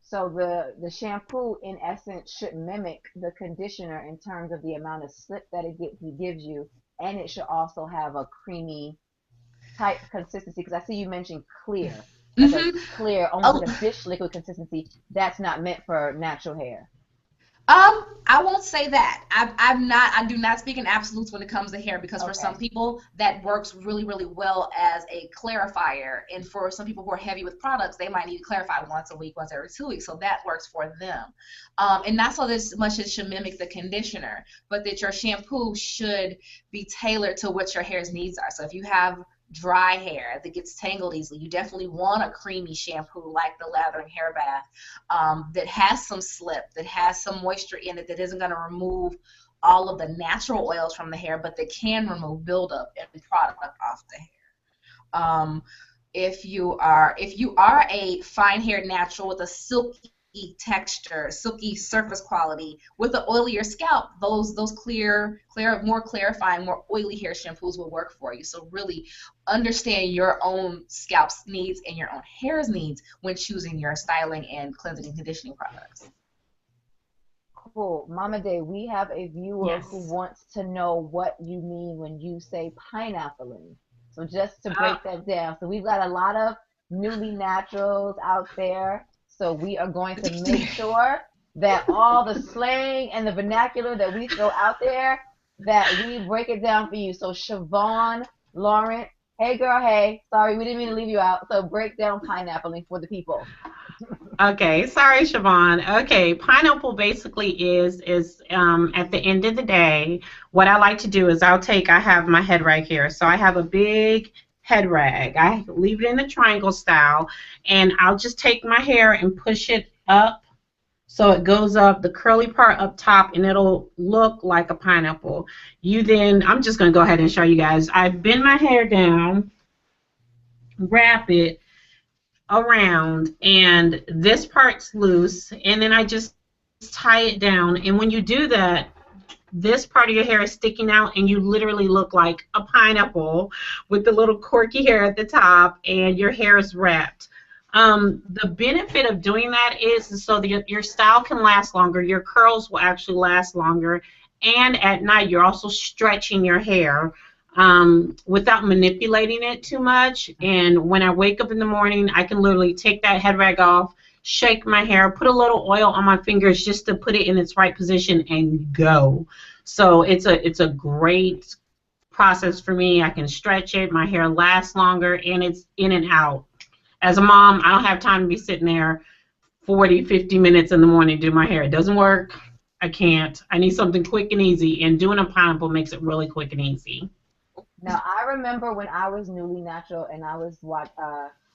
So the shampoo, in essence, should mimic the conditioner in terms of the amount of slip that it gives you, and it should also have a creamy type consistency, because I see you mentioned clear. Like a clear, almost like a dish liquid consistency. That's not meant for natural hair. I won't say that. I do not speak in absolutes when it comes to hair, because for some people that works really, really well as a clarifier, and for some people who are heavy with products, they might need to clarify once a week, once every 2 weeks, so that works for them. And not so that much it should mimic the conditioner, but that your shampoo should be tailored to what your hair's needs are. So if you have dry hair that gets tangled easily, you definitely want a creamy shampoo like the Lathering Hair Bath that has some slip, that has some moisture in it, that isn't going to remove all of the natural oils from the hair, but that can remove buildup and product off the hair. If you are a fine haired natural with a silky texture, silky surface quality, with the oilier scalp, those clear, more clarifying, more oily hair shampoos will work for you. So really understand your own scalp's needs and your own hair's needs when choosing your styling and cleansing and conditioning products. Cool. Mama Day, we have a viewer who wants to know what you mean when you say pineapple. So just to break that down, so we've got a lot of newly naturals out there. So we are going to make sure that all the slang and the vernacular that we throw out there, that we break it down for you. So Siobhan, Lauren, hey girl, hey, sorry, we didn't mean to leave you out. So break down pineappling for the people. Okay, sorry, Siobhan. Okay, pineapple basically is at the end of the day, what I like to do is I have my head right here. So I have a big head rag. I leave it in the triangle style, and I'll just take my hair and push it up so it goes up the curly part up top, and it'll look like a pineapple. I'm just gonna go ahead and show you guys. I bend my hair down, wrap it around, and this part's loose, and then I just tie it down. And when you do that, this part of your hair is sticking out, and you literally look like a pineapple with the little corky hair at the top, and your hair is wrapped. The benefit of doing that is so that your style can last longer, your curls will actually last longer, and at night you're also stretching your hair without manipulating it too much. And when I wake up in the morning, I can literally take that head rag off, shake my hair, put a little oil on my fingers just to put it in its right position, and go. So it's a great process for me. I can stretch it, my hair lasts longer, and it's in and out. As a mom, I don't have time to be sitting there 40, 50 minutes in the morning to do my hair. It doesn't work. I can't. I need something quick and easy, and doing a pineapple makes it really quick and easy. Now, I remember when I was newly natural and I was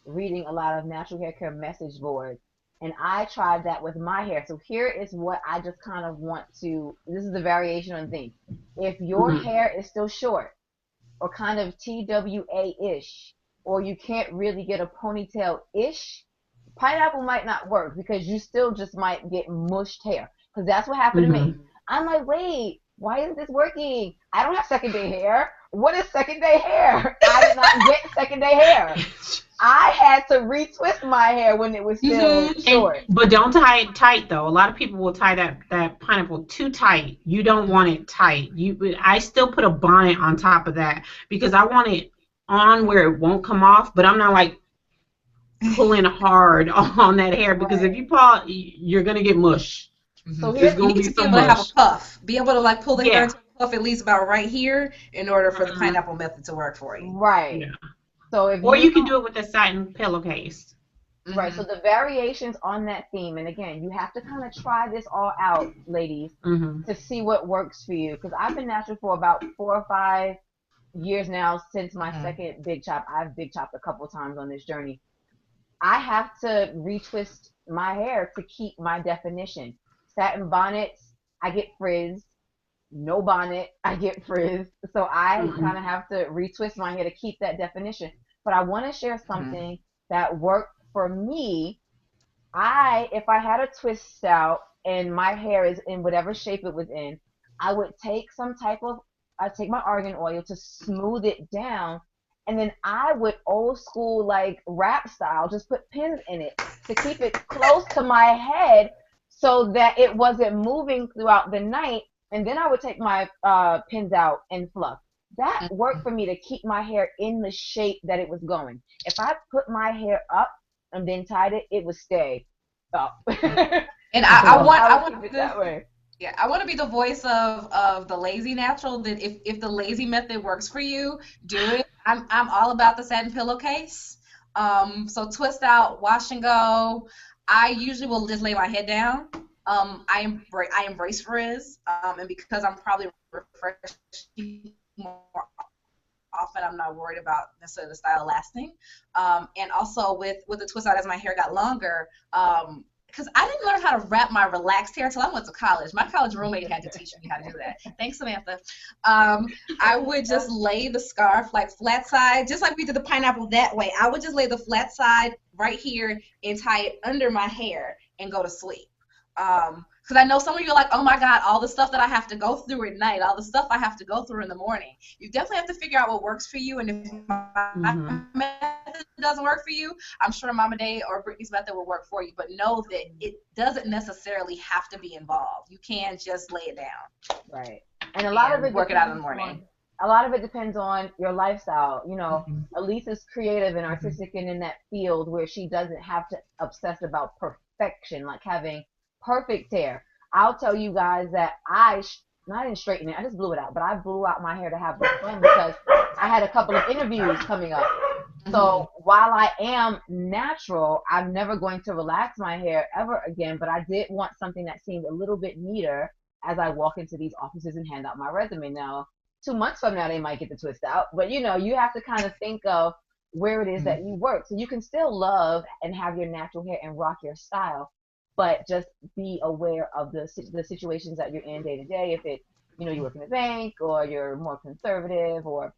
reading a lot of natural hair care message boards, and I tried that with my hair. So here is what I just kind of want to, this is the variation on things. If your hair is still short or kind of TWA-ish, or you can't really get a ponytail-ish, pineapple might not work because you still just might get mushed hair. Because that's what happened to me. I'm like, wait, why isn't this working? I don't have second day hair. What is second day hair? I did not get second day hair. I had to retwist my hair when it was still short. But don't tie it tight, though. A lot of people will tie that pineapple too tight. You don't want it tight. I still put a bonnet on top of that because I want it on where it won't come off, but I'm not like pulling hard on that hair because if you pull, you're gonna get mush. So here's you need to be able to have a puff, be able to like pull the hair into a puff at least about right here in order for the pineapple method to work for you. Right. Yeah. So you can do it with a satin pillowcase. Right. So the variations on that theme, and again, you have to kind of try this all out, ladies, to see what works for you. Because I've been natural for about 4 or 5 years now since my second big chop. I've big chopped a couple times on this journey. I have to retwist my hair to keep my definition. Satin bonnets, I get frizz. No bonnet, I get frizz. So I kind of have to retwist my hair to keep that definition. But I want to share something that worked for me. If I had a twist out and my hair is in whatever shape it was in, I would take I'd take my argan oil to smooth it down, and then I would old school like wrap style just put pins in it to keep it close to my head so that it wasn't moving throughout the night, and then I would take my pins out and fluff. That worked for me to keep my hair in the shape that it was going. If I put my hair up and then tied it, it would stay up. And I want keep it that way. Yeah, I want to be the voice of the lazy natural. That if the lazy method works for you, do it. I'm all about the satin pillowcase. So twist out, wash and go. I usually will just lay my head down. I embrace frizz, and because I'm probably refreshing more often, I'm not worried about necessarily the style lasting. And also with the twist out as my hair got longer. Because I didn't learn how to wrap my relaxed hair until I went to college. My college roommate had to teach me how to do that. Thanks, Samantha. I would just lay the scarf like flat side, just like we did the pineapple that way. I would just lay the flat side right here and tie it under my hair and go to sleep. Because I know some of you are like, oh my God, all the stuff that I have to go through at night, all the stuff I have to go through in the morning. You definitely have to figure out what works for you. And if my method doesn't work for you, I'm sure Mama Day or Brittany's method will work for you. But know that it doesn't necessarily have to be involved. You can just lay it down. Right. And a lot of it work it out in the morning. A lot of it depends on your lifestyle. You know, Elise is creative and artistic and in that field where she doesn't have to obsess about perfection, like having perfect hair. I'll tell you guys that I didn't straighten it. I just blew it out, but I blew out my hair to have fun because I had a couple of interviews coming up. So while I am natural, I'm never going to relax my hair ever again, but I did want something that seemed a little bit neater as I walk into these offices and hand out my resume. Now, 2 months from now, they might get the twist out, but you have to kind of think of where it is that you work. So you can still love and have your natural hair and rock your style, but just be aware of the situations that you're in day to day. If you work in a bank or you're more conservative or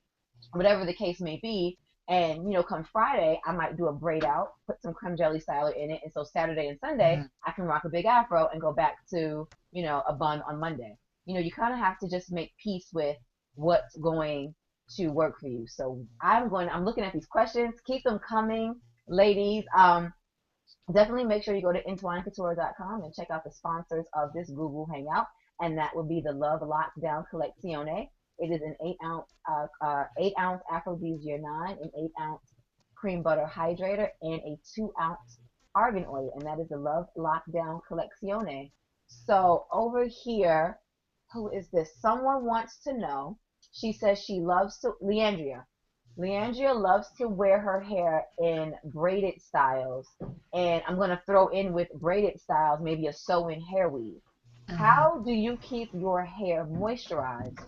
whatever the case may be. And come Friday, I might do a braid out, put some creme jelly styler in it, and so Saturday and Sunday I can rock a big afro and go back to a bun on Monday. You kind of have to just make peace with what's going to work for you. So I'm looking at these questions. Keep them coming, ladies. Definitely make sure you go to entwinecouture.com and check out the sponsors of this Google Hangout, and that would be the Love Lockdown Collezione. It is an 8-ounce aphrodisiac 9, an 8-ounce cream butter hydrator, and a 2-ounce argan oil, and that is the Love Lockdown Collezione. So over here, who is this? Someone wants to know. She says she loves to Leandria. Leandria loves to wear her hair in braided styles, and I'm going to throw in with braided styles maybe a sew-in hair weave. How do you keep your hair moisturized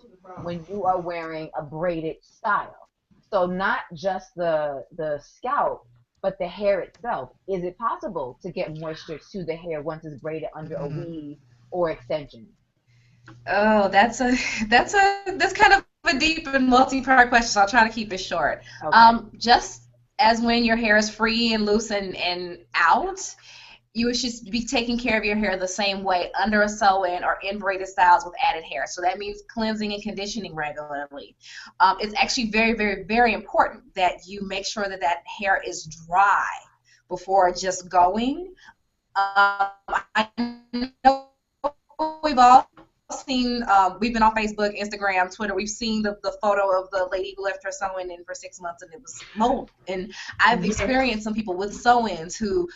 when you are wearing a braided style? So not just the scalp, but the hair itself. Is it possible to get moisture to the hair once it's braided under a weave or extension? Oh, that's kind of a deep and multi-part question, so I'll try to keep it short. Okay. Just as when your hair is free and loose and out, you should be taking care of your hair the same way under a sew-in or in braided styles with added hair. So that means cleansing and conditioning regularly. It's actually very, very, very important that you make sure that that hair is dry before just going. I know we've all seen, we've been on Facebook, Instagram, Twitter. We've seen the photo of the lady who left her sew-in in for 6 months and it was mold. And I've experienced some people with sew-ins who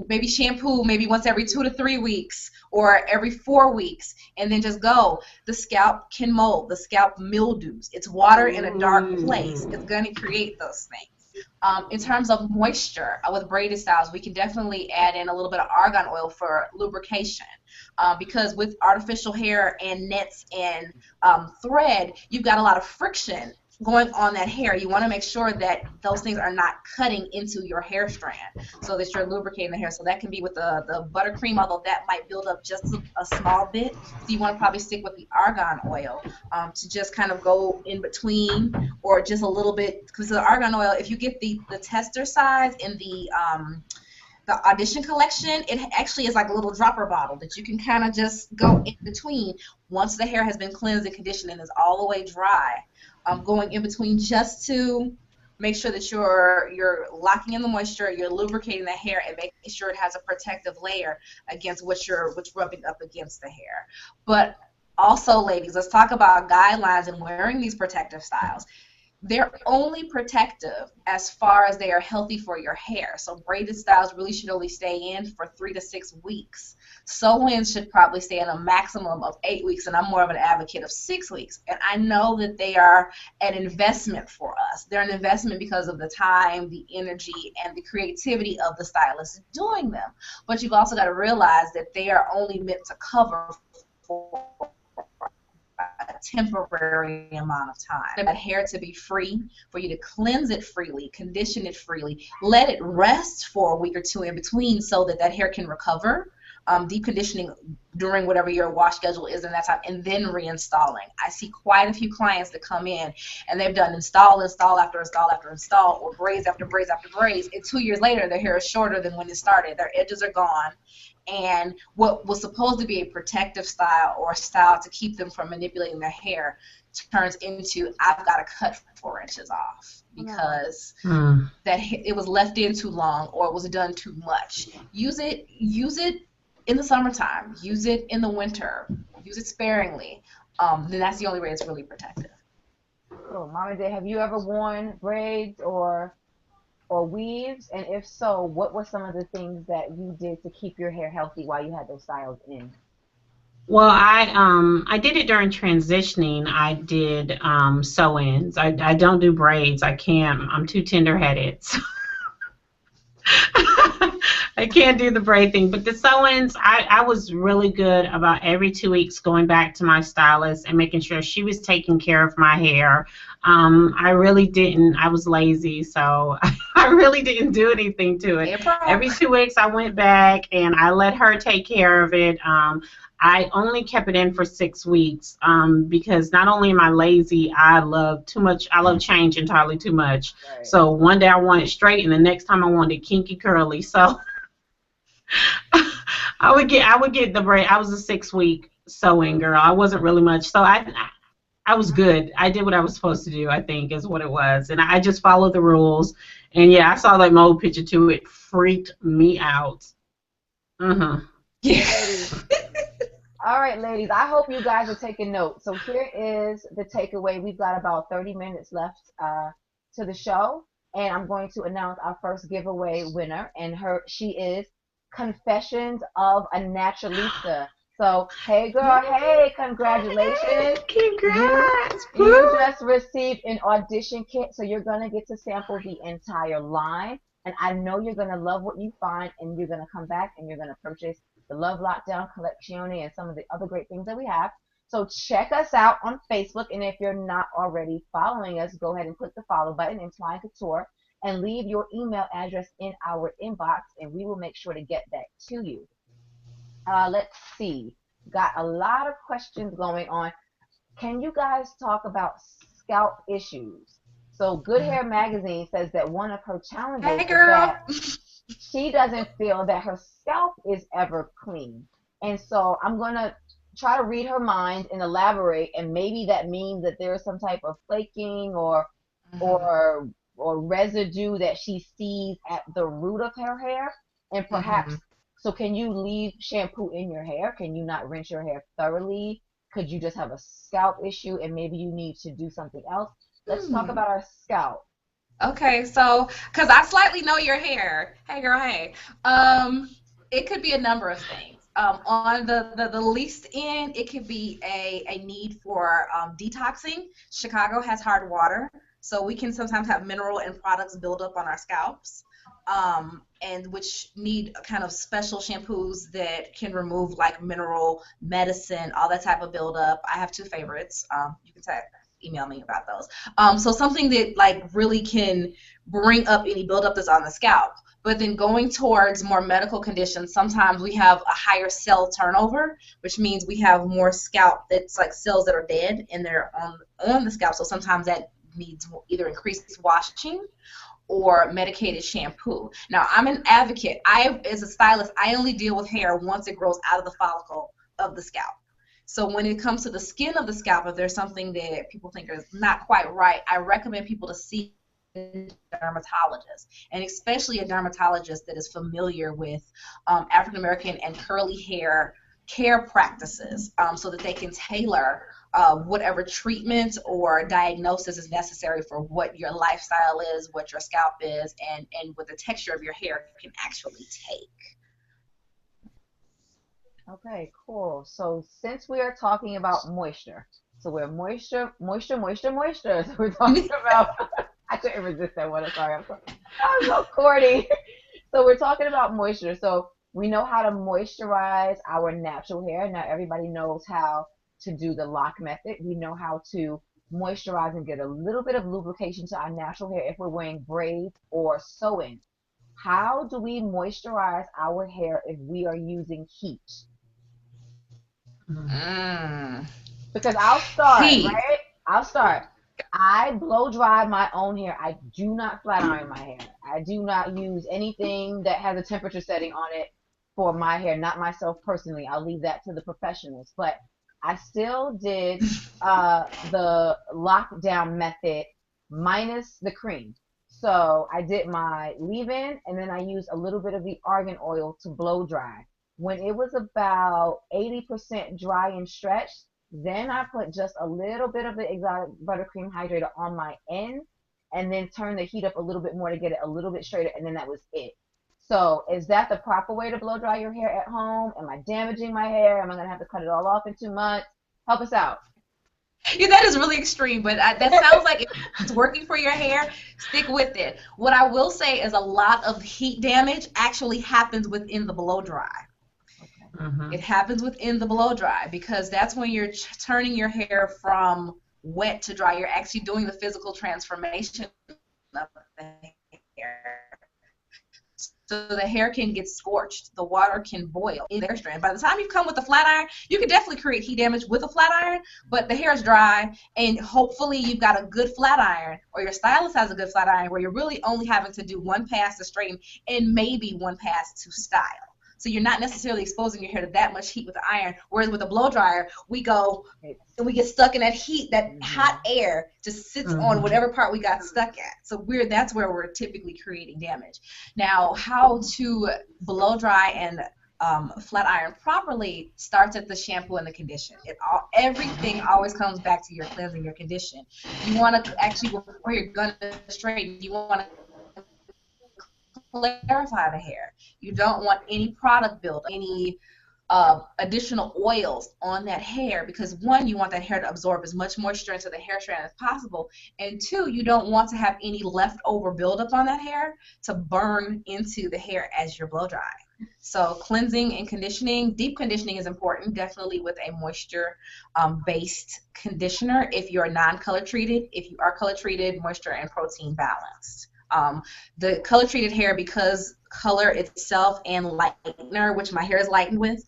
maybe shampoo maybe once every 2 to 3 weeks or every 4 weeks and then just go. The scalp can mold. The scalp mildews. It's water in a dark place. It's going to create those things. In terms of moisture, with braided styles, we can definitely add in a little bit of argan oil for lubrication. Because with artificial hair and nets and thread, you've got a lot of friction going on that hair. You want to make sure that those things are not cutting into your hair strand so that you're lubricating the hair. So that can be with the buttercream, although that might build up just a small bit. So you want to probably stick with the argan oil to just kind of go in between or just a little bit, because the argan oil, if you get the tester size in the audition collection, it actually is like a little dropper bottle that you can kind of just go in between once the hair has been cleansed and conditioned and is all the way dry. Going in between just to make sure that you're locking in the moisture, you're lubricating the hair, and making sure it has a protective layer against what's rubbing up against the hair. But also, ladies, let's talk about guidelines and wearing these protective styles. They're only protective as far as they are healthy for your hair. So braided styles really should only stay in for 3 to 6 weeks. Sew-ins should probably stay in a maximum of 8 weeks, and I'm more of an advocate of 6 weeks. And I know that they are an investment for us. They're an investment because of the time, the energy, and the creativity of the stylist doing them. But you've also got to realize that they are only meant to cover for a temporary amount of time. That hair to be free, for you to cleanse it freely, condition it freely, let it rest for a week or two in between so that that hair can recover. Deep conditioning during whatever your wash schedule is in that time, and then reinstalling. I see quite a few clients that come in and they've done install after install after install, or braids after braids after braids, and 2 years later their hair is shorter than when it started. Their edges are gone, and what was supposed to be a protective style or a style to keep them from manipulating their hair turns into, I've got to cut 4 inches off because that it was left in too long or it was done too much. Use it in the summertime, use it in the winter, use it sparingly. Then that's the only way it's really protective. So, Mama J, have you ever worn braids or weaves? And if so, what were some of the things that you did to keep your hair healthy while you had those styles in? Well, I did it during transitioning. I did sew-ins. I don't do braids. I can't. I'm too tender-headed. So I can't do the braid thing. But the sew-ins, I was really good about every 2 weeks going back to my stylist and making sure she was taking care of my hair. I really didn't. I was lazy, so I really didn't do anything to it. April. Every 2 weeks, I went back and I let her take care of it. I only kept it in for 6 weeks because not only am I lazy, I love too much. I love change entirely too much. Right. So one day I want it straight, and the next time I want it kinky curly. So I would get the braid. I was a 6 week sewing girl. I wasn't really much, so I was good. I did what I was supposed to do, I think, is what it was. And I just followed the rules. And yeah, I saw that mold picture too. It freaked me out. Uh-huh. Yeah. All right, ladies, I hope you guys are taking notes. So here is the takeaway. We've got about 30 minutes left to the show, and I'm going to announce our first giveaway winner, and she is Confessions of a Naturalista. So, hey girl, hey, congratulations. You Congrats. you just received an audition kit, so you're gonna get to sample the entire line. And I know you're gonna love what you find, and you're gonna come back and you're gonna purchase the Love Lockdown Collezione and some of the other great things that we have. So check us out on Facebook, and if you're not already following us, go ahead and click the follow button, Entwine Couture, and leave your email address in our inbox, and we will make sure to get that to you. Let's see. Got a lot of questions going on. Can you guys talk about scalp issues? So Good Hair Magazine says that one of her challenges Hey, is girl. that she doesn't feel that her scalp is ever clean. And so I'm going to try to read her mind and elaborate, and maybe that means that there is some type of flaking Mhm. or or residue that she sees at the root of her hair, and perhaps, Mhm. so can you leave shampoo in your hair? Can you not rinse your hair thoroughly? Could you just have a scalp issue and maybe you need to do something else? Let's talk Hmm. about our scalp. Okay, so because I slightly know your hair. Hey, girl. Hey. Um, it could be a number of things. On the least end, it could be a need for detoxing. Chicago has hard water, so we can sometimes have mineral and products build up on our scalps, and which need kind of special shampoos that can remove like mineral medicine, all that type of buildup. I have two favorites. You can email me about those. So something that like really can bring up any buildup that's on the scalp. But then going towards more medical conditions, sometimes we have a higher cell turnover, which means we have more scalp that's like cells that are dead and they're on the scalp. So sometimes that needs either increased washing or medicated shampoo. Now, I'm an advocate. As a stylist, I only deal with hair once it grows out of the follicle of the scalp. So when it comes to the skin of the scalp, if there's something that people think is not quite right, I recommend people to see a dermatologist, and especially a dermatologist that is familiar with African American and curly hair care practices, so that they can tailor whatever treatment or diagnosis is necessary for what your lifestyle is, what your scalp is, and what the texture of your hair can actually take. Okay, cool. So since we are talking about moisture, so we're moisture, moisture, moisture, moisture. So we're talking about, I couldn't resist that one. I'm sorry. I'm so corny. So we're talking about moisture. So we know how to moisturize our natural hair. Now everybody knows how to do the lock method. We know how to moisturize and get a little bit of lubrication to our natural hair if we're wearing braids or sewing. How do we moisturize our hair if we are using heat? Mm. Because I'll start, Heat. right? I'll start. I blow dry my own hair. I do not flat iron my hair. I do not use anything that has a temperature setting on it for my hair, not myself personally. I'll leave that to the professionals. But I still did the lockdown method minus the cream. So I did my leave-in and then I used a little bit of the argan oil to blow dry. When it was about 80% dry and stretched, then I put just a little bit of the exotic buttercream hydrator on my end and then turn the heat up a little bit more to get it a little bit straighter, and then that was it. So is that the proper way to blow dry your hair at home? Am I damaging my hair? Am I going to have to cut it all off in 2 months? Help us out. Yeah, that is really extreme, but that sounds like if it's working for your hair, stick with it. What I will say is a lot of heat damage actually happens within the blow dry. It happens within the blow dry because that's when you're turning your hair from wet to dry. You're actually doing the physical transformation of the hair. So the hair can get scorched, the water can boil in the hair strand. By the time you come with a flat iron, you can definitely create heat damage with a flat iron, but the hair is dry, and hopefully you've got a good flat iron, or your stylist has a good flat iron, where you're really only having to do one pass to straighten and maybe one pass to style. So you're not necessarily exposing your hair to that much heat with the iron, whereas with a blow dryer, we go and we get stuck in that heat, that hot air just sits on whatever part we got stuck at. So that's where we're typically creating damage. Now, how to blow dry and flat iron properly starts at the shampoo and the condition. Everything always comes back to your cleansing, your condition. You want to actually, before you're going to straighten, you want to clarify the hair. You don't want any product buildup, any additional oils on that hair, because one, you want that hair to absorb as much moisture into the hair strand as possible, and two, you don't want to have any leftover buildup on that hair to burn into the hair as you're blow drying. So cleansing and conditioning, deep conditioning is important, definitely with a moisture based conditioner if you're non-color treated. If you are color treated, moisture and protein balanced. The color treated hair, because color itself and lightener, which my hair is lightened with,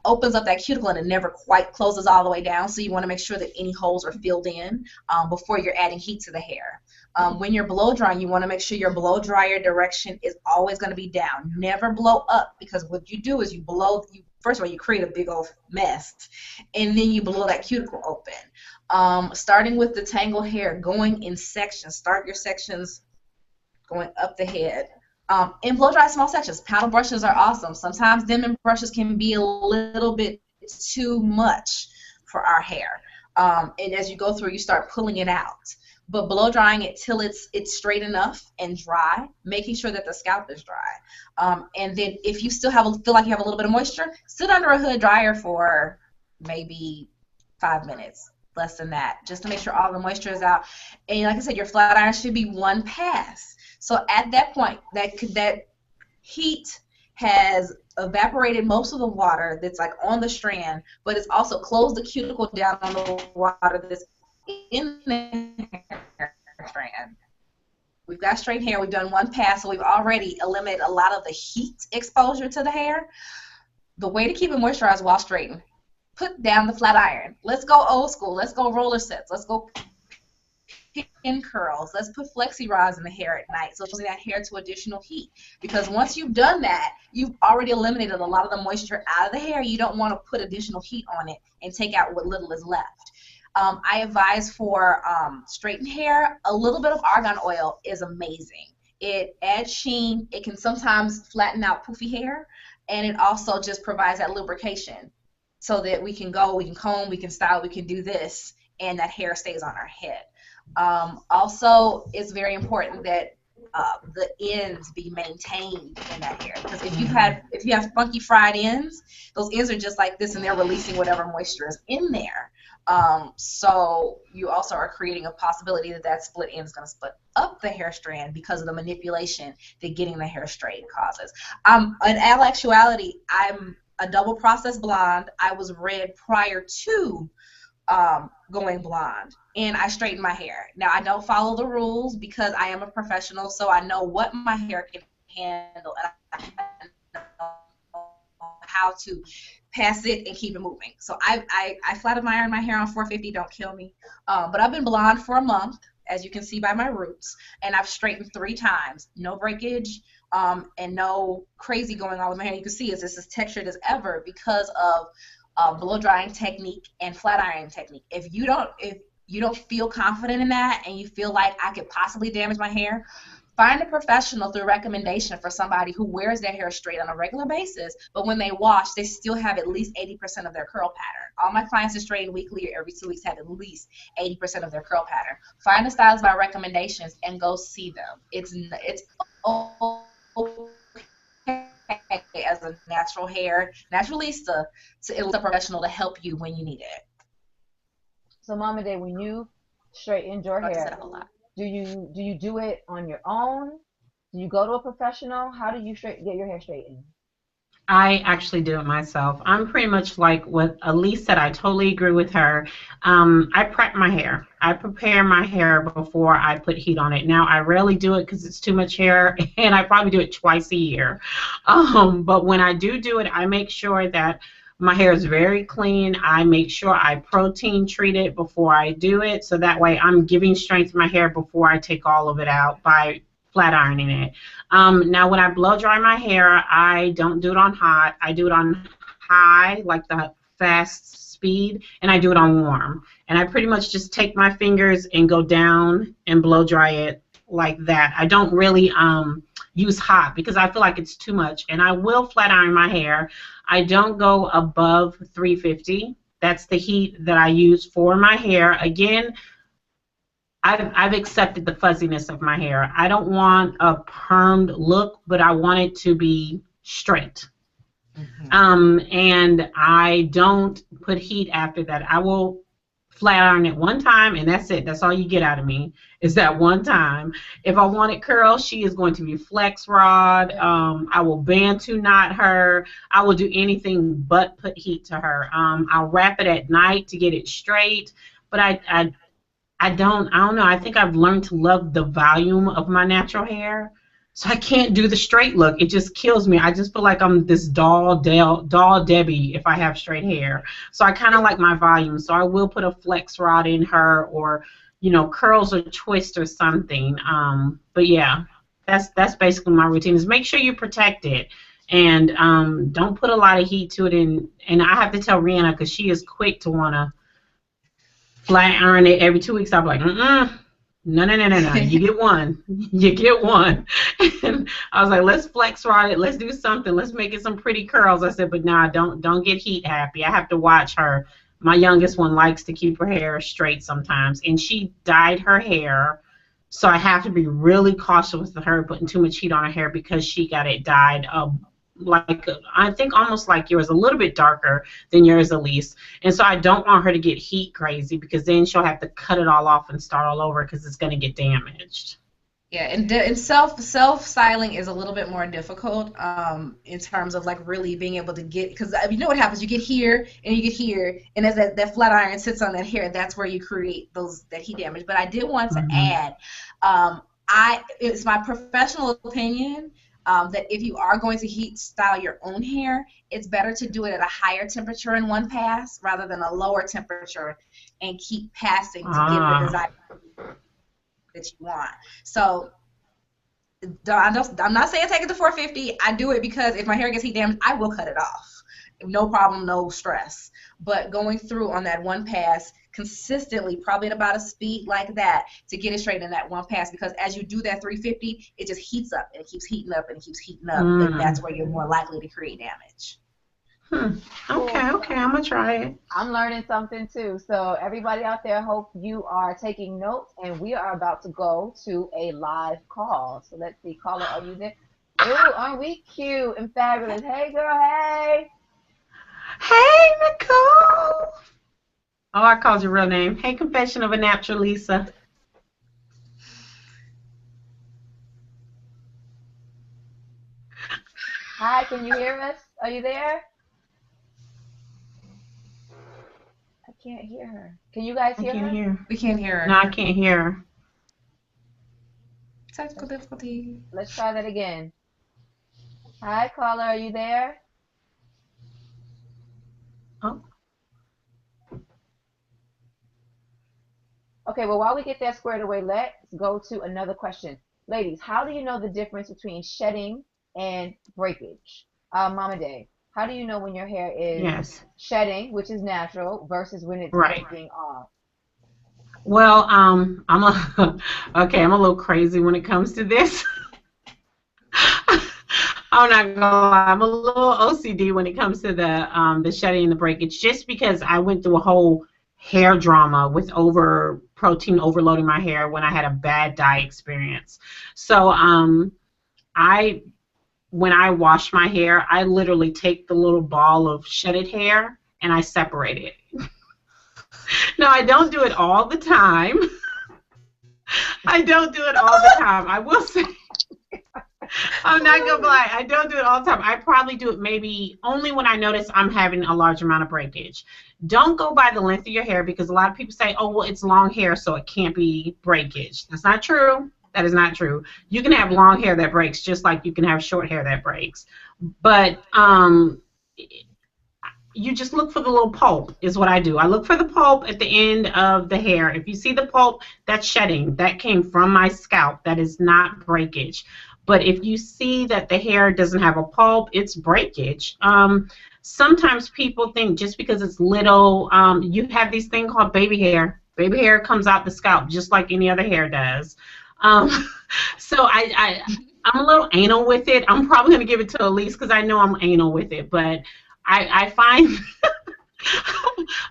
opens up that cuticle and it never quite closes all the way down, so you want to make sure that any holes are filled in before you're adding heat to the hair. When you're blow drying, you want to make sure your blow dryer direction is always going to be down. Never blow up, because what you do is first of all, you create a big old mess, and then you blow that cuticle open. Starting with the tangled hair, going in sections. Start your sections going up the head. And blow dry small sections. Paddle brushes are awesome. Sometimes Denman brushes can be a little bit too much for our hair. And as you go through, you start pulling it out. But blow drying it till it's straight enough and dry, making sure that the scalp is dry. And then if you still feel like you have a little bit of moisture, sit under a hood dryer for maybe 5 minutes, less than that, just to make sure all the moisture is out. And like I said, your flat iron should be one pass. So at that point, that heat has evaporated most of the water that's like on the strand, but it's also closed the cuticle down on the water that's in the hair strand. We've got straight hair. We've done one pass, so we've already eliminated a lot of the heat exposure to the hair. The way to keep it moisturized while straightening, put down the flat iron. Let's go old school. Let's go roller sets. Let's go pin curls. Let's put flexi rods in the hair at night, so exposing that hair to additional heat. Because once you've done that, you've already eliminated a lot of the moisture out of the hair. You don't want to put additional heat on it and take out what little is left. I advise for straightened hair, a little bit of argan oil is amazing. It adds sheen. It can sometimes flatten out poofy hair, and it also just provides that lubrication so that we can comb, we can style, we can do this, and that hair stays on our head. Also, it's very important that the ends be maintained in that hair, because if you have funky fried ends, those ends are just like this and they're releasing whatever moisture is in there. So you also are creating a possibility that split end is going to split up the hair strand because of the manipulation that getting the hair straight causes. In all actuality, I'm a double process blonde. I was red prior to going blonde, and I straighten my hair. Now, I don't follow the rules because I am a professional, so I know what my hair can handle, and I know how to pass it and keep it moving. So I flat iron my hair on 450, don't kill me. But I've been blonde for a month, as you can see by my roots, and I've straightened 3 times. No breakage, and no crazy going on with my hair. You can see it's as textured as ever because of blow drying technique and flat ironing technique. If you don't feel confident in that, and you feel like I could possibly damage my hair, find a professional through recommendation for somebody who wears their hair straight on a regular basis, but when they wash, they still have at least 80% of their curl pattern. All my clients are straightened weekly or every 2 weeks have at least 80% of their curl pattern. Find a stylist by recommendations and go see them. It's as a natural hair naturalista to a professional to help you when you need it. So, Mama Day, when you straightened your I said hair, a whole lot. do you do it on your own? Do you go to a professional? How do you get your hair straightened? I actually do it myself. I'm pretty much like what Elise said. I totally agree with her. I prep my hair. I prepare my hair before I put heat on it. Now, I rarely do it because it's too much hair, and I probably do it twice a year. But when I do it, I make sure that my hair is very clean. I make sure I protein treat it before I do it, so that way I'm giving strength to my hair before I take all of it out by flat ironing it. Now, when I blow dry my hair, I don't do it on hot. I do it on high, like the fast speed, and I do it on warm. And I pretty much just take my fingers and go down and blow dry it like that. I don't really use hot because I feel like it's too much. And I will flat iron my hair. I don't go above 350. That's the heat that I use for my hair. Again, I've accepted the fuzziness of my hair. I don't want a permed look, but I want it to be straight. And I don't put heat after that. I will flat iron it one time, and that's it. That's all you get out of me is that one time. If I want it curl, she is going to be flex rod. I will Bantu knot her. I will do anything but put heat to her. I'll wrap it at night to get it straight, but I don't know. I think I've learned to love the volume of my natural hair, so I can't do the straight look. It just kills me. I just feel like I'm this doll Debbie if I have straight hair. So I kind of like my volume. So I will put a flex rod in her, or curls or twist or something. But yeah, that's basically my routine. Is make sure you protect it, and don't put a lot of heat to it. And I have to tell Rihanna because she is quick to wanna flat iron it every 2 weeks. I'm like, no. You get one. You get one. And I was like, let's flex rod it. Let's do something. Let's make it some pretty curls. I said, but nah, don't get heat happy. I have to watch her. My youngest one likes to keep her hair straight sometimes, and she dyed her hair, so I have to be really cautious with her putting too much heat on her hair because she got it dyed like I think almost like yours, a little bit darker than yours, Elise. And so I don't want her to get heat crazy because then she'll have to cut it all off and start all over because it's going to get damaged. Yeah, and self styling is a little bit more difficult in terms of like really being able to get, because you know what happens, you get here and you get here, and as that flat iron sits on that hair, that's where you create that heat damage. But I did want to add, it's my professional opinion that if you are going to heat style your own hair, it's better to do it at a higher temperature in one pass rather than a lower temperature and keep passing to get the desired that you want. So I'm not saying take it to 450. I do it because if my hair gets heat damage, I will cut it off. No problem, no stress. But going through on that one pass consistently, probably at about a speed like that, to get it straight in that one pass, because as you do that 350, it just heats up and it keeps heating up and it keeps heating up, and that's where you're more likely to create damage. Okay, I'm gonna try it. I'm learning something too. So everybody out there, hope you are taking notes, and we are about to go to a live call. So let's see, caller, are you there? Ooh, aren't we cute and fabulous? Hey, girl, hey. Hey, Nicole. Oh, I called your real name. Hey, Confession of a Naturalista. Hi, can you hear us? Are you there? I can't hear her. Can you guys hear her? We can't hear her. No, I can't hear her. Technical difficulty. Let's try that again. Hi, caller, are you there? Oh. Okay, well, while we get that squared away, let's go to another question. Ladies, how do you know the difference between shedding and breakage? Mama Day, how do you know when your hair is shedding, which is natural, versus when it's breaking off? Well, I'm a little crazy when it comes to this. I'm not gonna lie, I'm a little OCD when it comes to the shedding and the breakage, just because I went through a whole hair drama with protein overloading my hair when I had a bad dye experience. So when I wash my hair, I literally take the little ball of shedded hair and I separate it. Now, I don't do it all the time. I don't do it all the time. I will say, I'm not gonna lie, I don't do it all the time. I probably do it maybe only when I notice I'm having a large amount of breakage. Don't go by the length of your hair, because a lot of people say, oh, well, it's long hair, so it can't be breakage. That's not true. That is not true. You can have long hair that breaks just like you can have short hair that breaks. But you just look for the little pulp is what I do. I look for the pulp at the end of the hair. If you see the pulp, that's shedding. That came from my scalp. That is not breakage. But if you see that the hair doesn't have a pulp, it's breakage. Sometimes people think just because it's little, you have these thing called baby hair. Baby hair comes out the scalp just like any other hair does. So I'm a little anal with it. I'm probably going to give it to Elise because I know I'm anal with it. But I find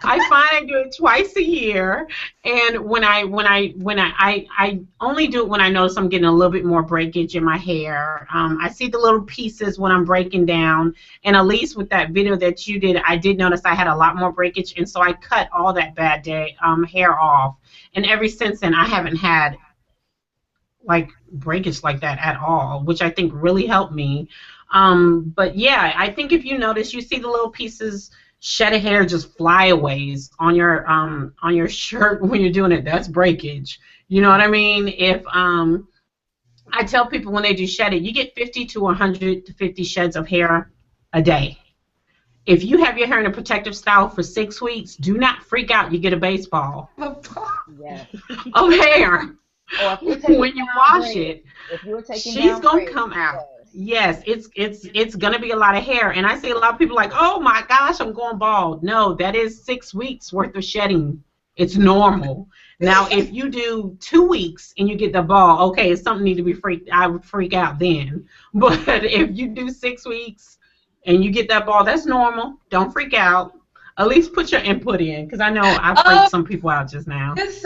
I do it twice a year, and when I only do it when I notice I'm getting a little bit more breakage in my hair. I see the little pieces when I'm breaking down, and at least with that video that you did, I did notice I had a lot more breakage, and so I cut all that bad hair off, and ever since then I haven't had like breakage like that at all, which I think really helped me. But yeah, I think if you notice, you see the little pieces, shedded hair just flyaways on your shirt when you're doing it, that's breakage. You know what I mean? If I tell people when they do shedding, you get 50 to 150 sheds of hair a day. If you have your hair in a protective style for 6 weeks, do not freak out. You get a baseball Yes. of hair. Or When you wash it, if you were taking she's gonna come out. Yes, it's gonna be a lot of hair, and I see a lot of people like, oh my gosh, I'm going bald. No, that is 6 weeks worth of shedding. It's normal. Now, if you do 2 weeks and you get the ball, okay, it's something need to be freaked. I would freak out then. But if you do 6 weeks and you get that ball, that's normal. Don't freak out. At least put your input in, because I know I freaked some people out just now. Elise,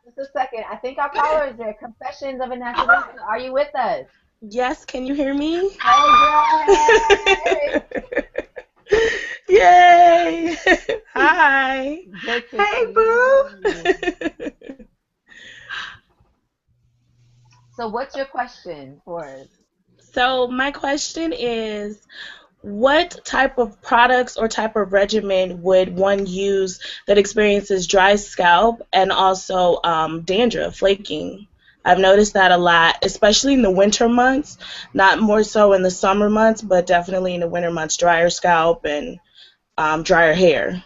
just a second. I think our caller is there. Confessions of a Naturalista. Are you with us? Yes, can you hear me? Oh, yay! Yay! Hi. Hey, boo. So what's your question for us? So my question is, what type of products or type of regimen would one use that experiences dry scalp and also dandruff, flaking? I've noticed that a lot, especially in the winter months, not more so in the summer months, but definitely in the winter months, drier scalp and drier hair.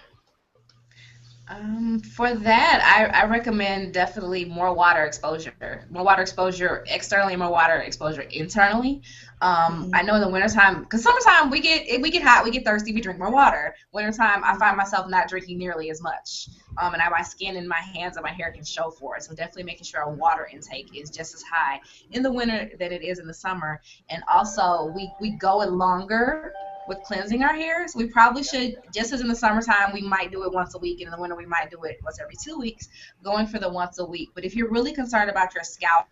For that, I recommend definitely more water exposure. More water exposure externally, more water exposure internally. I know in the wintertime, because summertime we get hot, we get thirsty, we drink more water. Wintertime, I find myself not drinking nearly as much. And my skin and my hands and my hair can show for it. So definitely making sure our water intake is just as high in the winter than it is in the summer. And also, we go in longer with cleansing our hair, so we probably should, just as in the summertime we might do it once a week, and in the winter we might do it once every 2 weeks, going for the once a week. But if you're really concerned about your scalp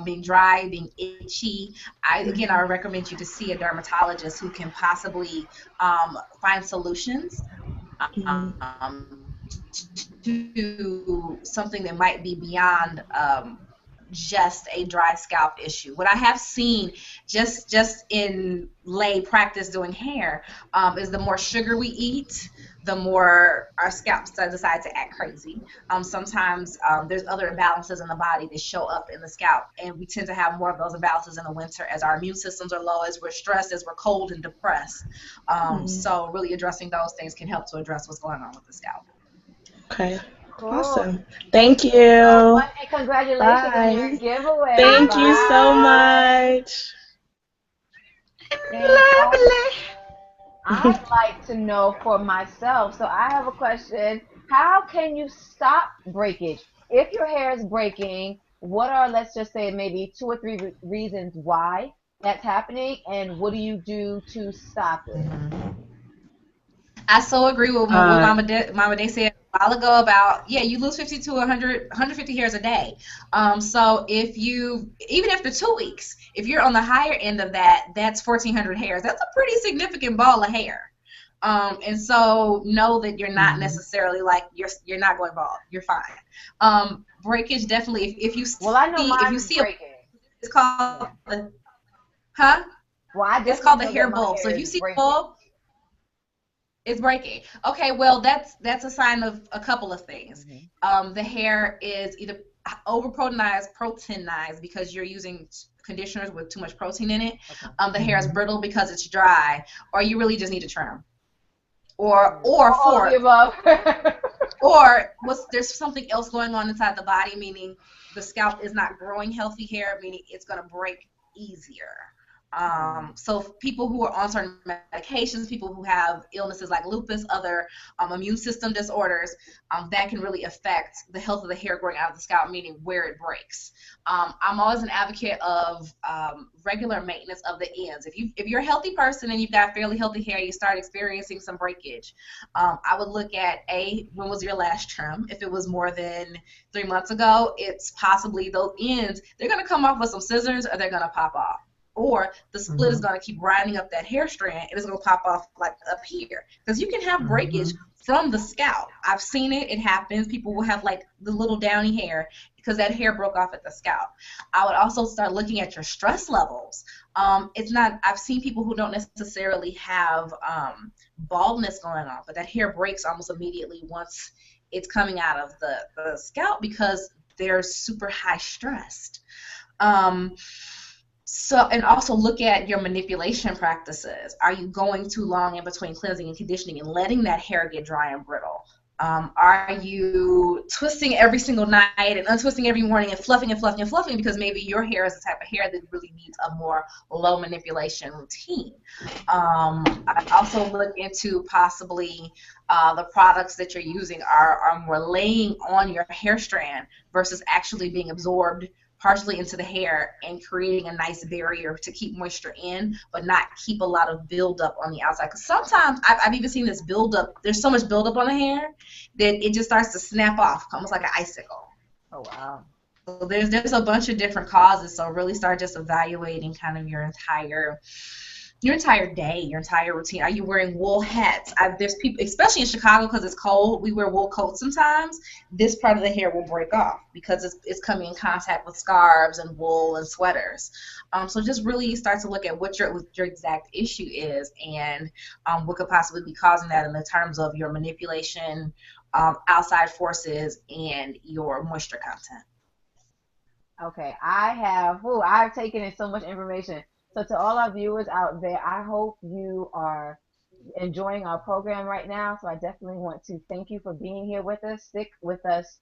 being dry, being itchy, I would recommend you to see a dermatologist who can possibly find solutions to something that might be beyond just a dry scalp issue. What I have seen just in lay practice doing hair is the more sugar we eat, the more our scalps decide to act crazy. Sometimes there's other imbalances in the body that show up in the scalp, and we tend to have more of those imbalances in the winter as our immune systems are low, as we're stressed, as we're cold and depressed. So really addressing those things can help to address what's going on with the scalp. Okay. Cool. Awesome. Thank you. And congratulations on your giveaway. Thank you so much. Lovely. I'd like to know for myself. So I have a question. How can you stop breakage? If your hair is breaking, what are, let's just say, maybe 2 or 3 reasons why that's happening, and what do you do to stop it? I so agree with what Mama Day said while ago about, yeah, you lose 50 to 100, 150 hairs a day. So if you, even after 2 weeks, if you're on the higher end of that, that's 1,400 hairs. That's a pretty significant ball of hair. And so know that you're not necessarily like, you're not going bald. You're fine. Breakage definitely, if you see, Well, I know mine if you is see breaking. it's called, Yeah. huh? Well, I It's definitely called the know that hair my bulb. So hair if you is see the breaking. bulb, it's breaking. Okay, well, that's a sign of a couple of things. The hair is either proteinized because you're using conditioners with too much protein in it. Okay. The hair is brittle because it's dry, or you really just need to trim. Or All of the above. or there's something else going on inside the body, meaning the scalp is not growing healthy hair, meaning it's going to break easier. So people who are on certain medications, people who have illnesses like lupus, other immune system disorders, that can really affect the health of the hair growing out of the scalp, meaning where it breaks. I'm always an advocate of regular maintenance of the ends. If you're a healthy person and you've got fairly healthy hair, you start experiencing some breakage, I would look at when was your last trim. If it was more than 3 months ago, it's possibly those ends, they're going to come off with some scissors or they're going to pop off. Or the split is going to keep grinding up that hair strand and it's going to pop off like up here. Because you can have breakage from the scalp. I've seen it. It happens. People will have like the little downy hair because that hair broke off at the scalp. I would also start looking at your stress levels. I've seen people who don't necessarily have baldness going on, but that hair breaks almost immediately once it's coming out of the scalp because they're super high stressed. So, and also look at your manipulation practices. Are you going too long in between cleansing and conditioning and letting that hair get dry and brittle? Are you twisting every single night and untwisting every morning and fluffing and fluffing and fluffing because maybe your hair is the type of hair that really needs a more low manipulation routine? I also look into possibly the products that you're using are more laying on your hair strand versus actually being absorbed partially into the hair and creating a nice barrier to keep moisture in, but not keep a lot of buildup on the outside. Because sometimes I've even seen this buildup. There's so much buildup on the hair that it just starts to snap off, almost like an icicle. Oh wow. So there's a bunch of different causes. So really start just evaluating kind of your entire day, your entire routine. Are you wearing wool hats? There's people, especially in Chicago, because it's cold, we wear wool coats sometimes. This part of the hair will break off because it's coming in contact with scarves and wool and sweaters. So just really start to look at what your exact issue is and what could possibly be causing that in the terms of your manipulation, outside forces, and your moisture content. Okay, I've taken in so much information. So to all our viewers out there, I hope you are enjoying our program right now. So I definitely want to thank you for being here with us. Stick with us.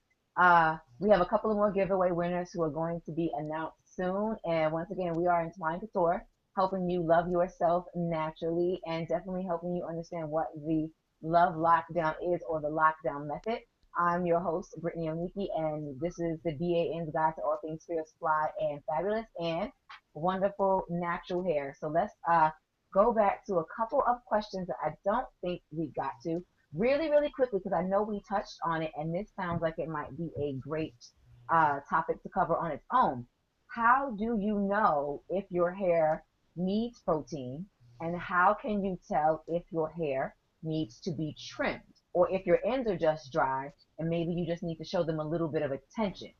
We have a couple of more giveaway winners who are going to be announced soon. And once again, we are Entwine Couture, helping you love yourself naturally and definitely helping you understand what the love lockdown is, or the lockdown method. I'm your host, Brittany Oniki, and this is the BAN's Guide to All Things Fierce, Fly, and Fabulous, and wonderful natural hair. So let's go back to a couple of questions that I don't think we got to really, really quickly, because I know we touched on it, and this sounds like it might be a great topic to cover on its own. How do you know if your hair needs protein, and how can you tell if your hair needs to be trimmed, or if your ends are just dry and maybe you just need to show them a little bit of attention?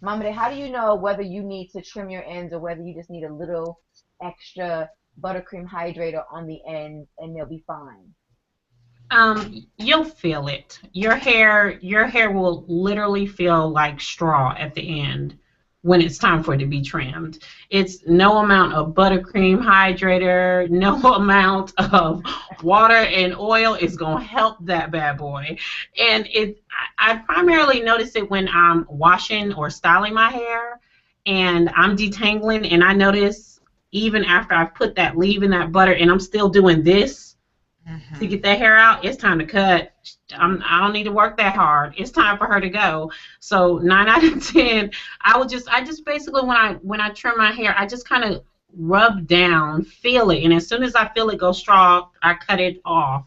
Mamade, how do you know whether you need to trim your ends or whether you just need a little extra buttercream hydrator on the ends and they'll be fine? You'll feel it. Your hair will literally feel like straw at the end when it's time for it to be trimmed. It's no amount of buttercream hydrator, no amount of water and oil is gonna help that bad boy. And I primarily notice it when I'm washing or styling my hair and I'm detangling, and I notice even after I've put that leave in that butter and I'm still doing this to get that hair out, it's time to cut. I don't need to work that hard. It's time for her to go. So 9 out of 10, I just basically when I trim my hair, I just kind of rub down, feel it, and as soon as I feel it go straw, I cut it off.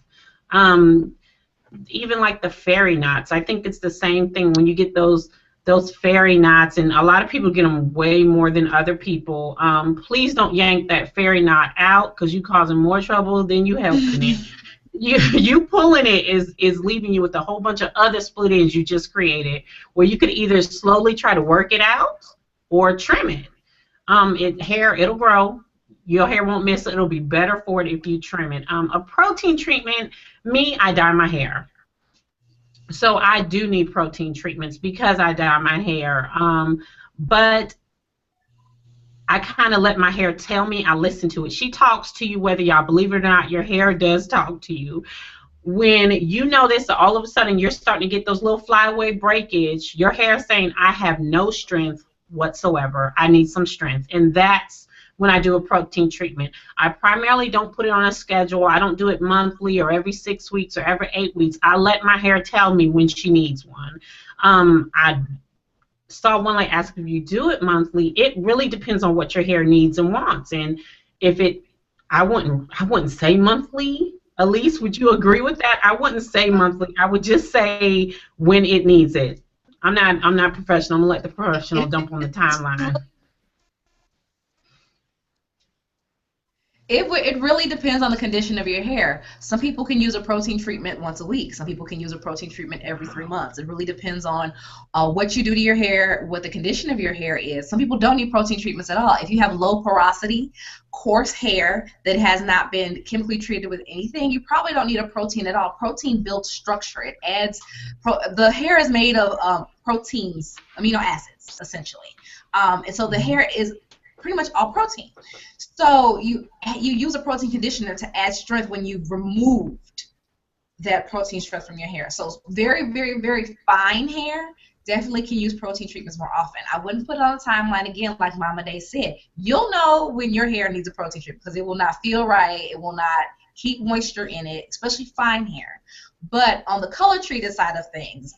even like the fairy knots. I think it's the same thing when you get those fairy knots, and a lot of people get them way more than other people. Please don't yank that fairy knot out because you're causing more trouble than you helping it. You pulling it is leaving you with a whole bunch of other split ends you just created, where you could either slowly try to work it out or trim it. Hair, it'll grow. Your hair won't miss it. It'll be better for it if you trim it. A protein treatment, I dye my hair. So I do need protein treatments because I dye my hair. But I kind of let my hair tell me. I listen to it. She talks to you whether y'all believe it or not. Your hair does talk to you. When you notice all of a sudden you're starting to get those little flyaway breakage, your hair is saying, I have no strength whatsoever. I need some strength. And that's when I do a protein treatment. I primarily don't put it on a schedule. I don't do it monthly or every 6 weeks or every 8 weeks. I let my hair tell me when she needs one. I saw one like ask if you do it monthly. It really depends on what your hair needs and wants. And if it, I wouldn't say monthly. Elise, would you agree with that? I wouldn't say monthly. I would just say when it needs it. I'm not professional. I'm gonna let the professional dump on the timeline. It really depends on the condition of your hair. Some people can use a protein treatment once a week. Some people can use a protein treatment every 3 months. It really depends on what you do to your hair, what the condition of your hair is. Some people don't need protein treatments at all. If you have low porosity, coarse hair that has not been chemically treated with anything, you probably don't need a protein at all. Protein builds structure. It adds, the hair is made of proteins, amino acids, essentially. And so the hair is pretty much all protein. So you use a protein conditioner to add strength when you've removed that protein stress from your hair. So very, very, very fine hair definitely can use protein treatments more often. I wouldn't put it on a timeline again, like Mama Day said. You'll know when your hair needs a protein treatment because it will not feel right. It will not keep moisture in it, especially fine hair. But on the color treated side of things,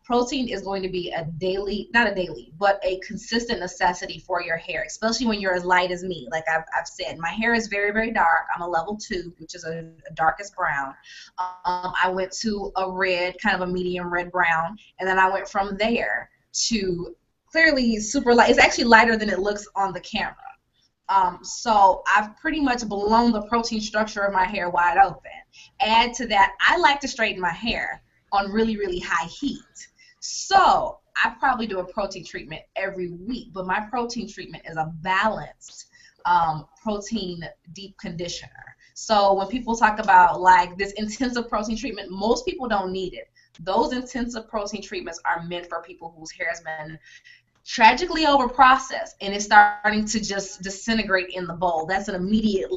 protein is going to be a daily, not a daily, but a consistent necessity for your hair, especially when you're as light as me. Like I've said, my hair is very, very dark. I'm a level 2, which is a darkest brown. I went to a red, kind of a medium red brown, and then I went from there to clearly super light. It's actually lighter than it looks on the camera. So I've pretty much blown the protein structure of my hair wide open. Add to that, I like to straighten my hair on really, really high heat. So I probably do a protein treatment every week, but my protein treatment is a balanced protein deep conditioner. So when people talk about like this intensive protein treatment, most people don't need it. Those intensive protein treatments are meant for people whose hair has been tragically overprocessed and it's starting to just disintegrate in the bowl. That's an immediate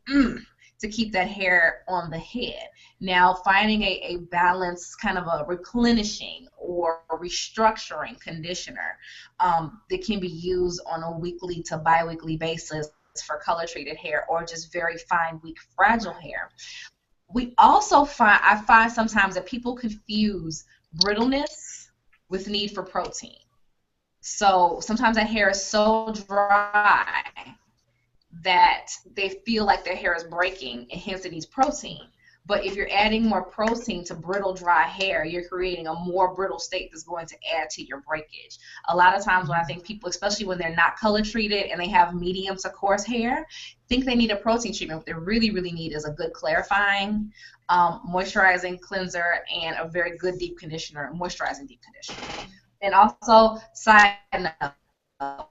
to keep that hair on the head. Now, finding a balanced kind of a replenishing or restructuring conditioner that can be used on a weekly to bi-weekly basis for color-treated hair or just very fine, weak, fragile hair. We also I find sometimes that people confuse brittleness with need for protein. So sometimes that hair is so dry that they feel like their hair is breaking and hence it needs protein. But if you're adding more protein to brittle, dry hair, you're creating a more brittle state that's going to add to your breakage. A lot of times when I think people, especially when they're not color treated and they have medium to coarse hair, think they need a protein treatment. What they really, really need is a good clarifying, moisturizing cleanser, and a very good deep conditioner, moisturizing deep conditioner. And also, side note,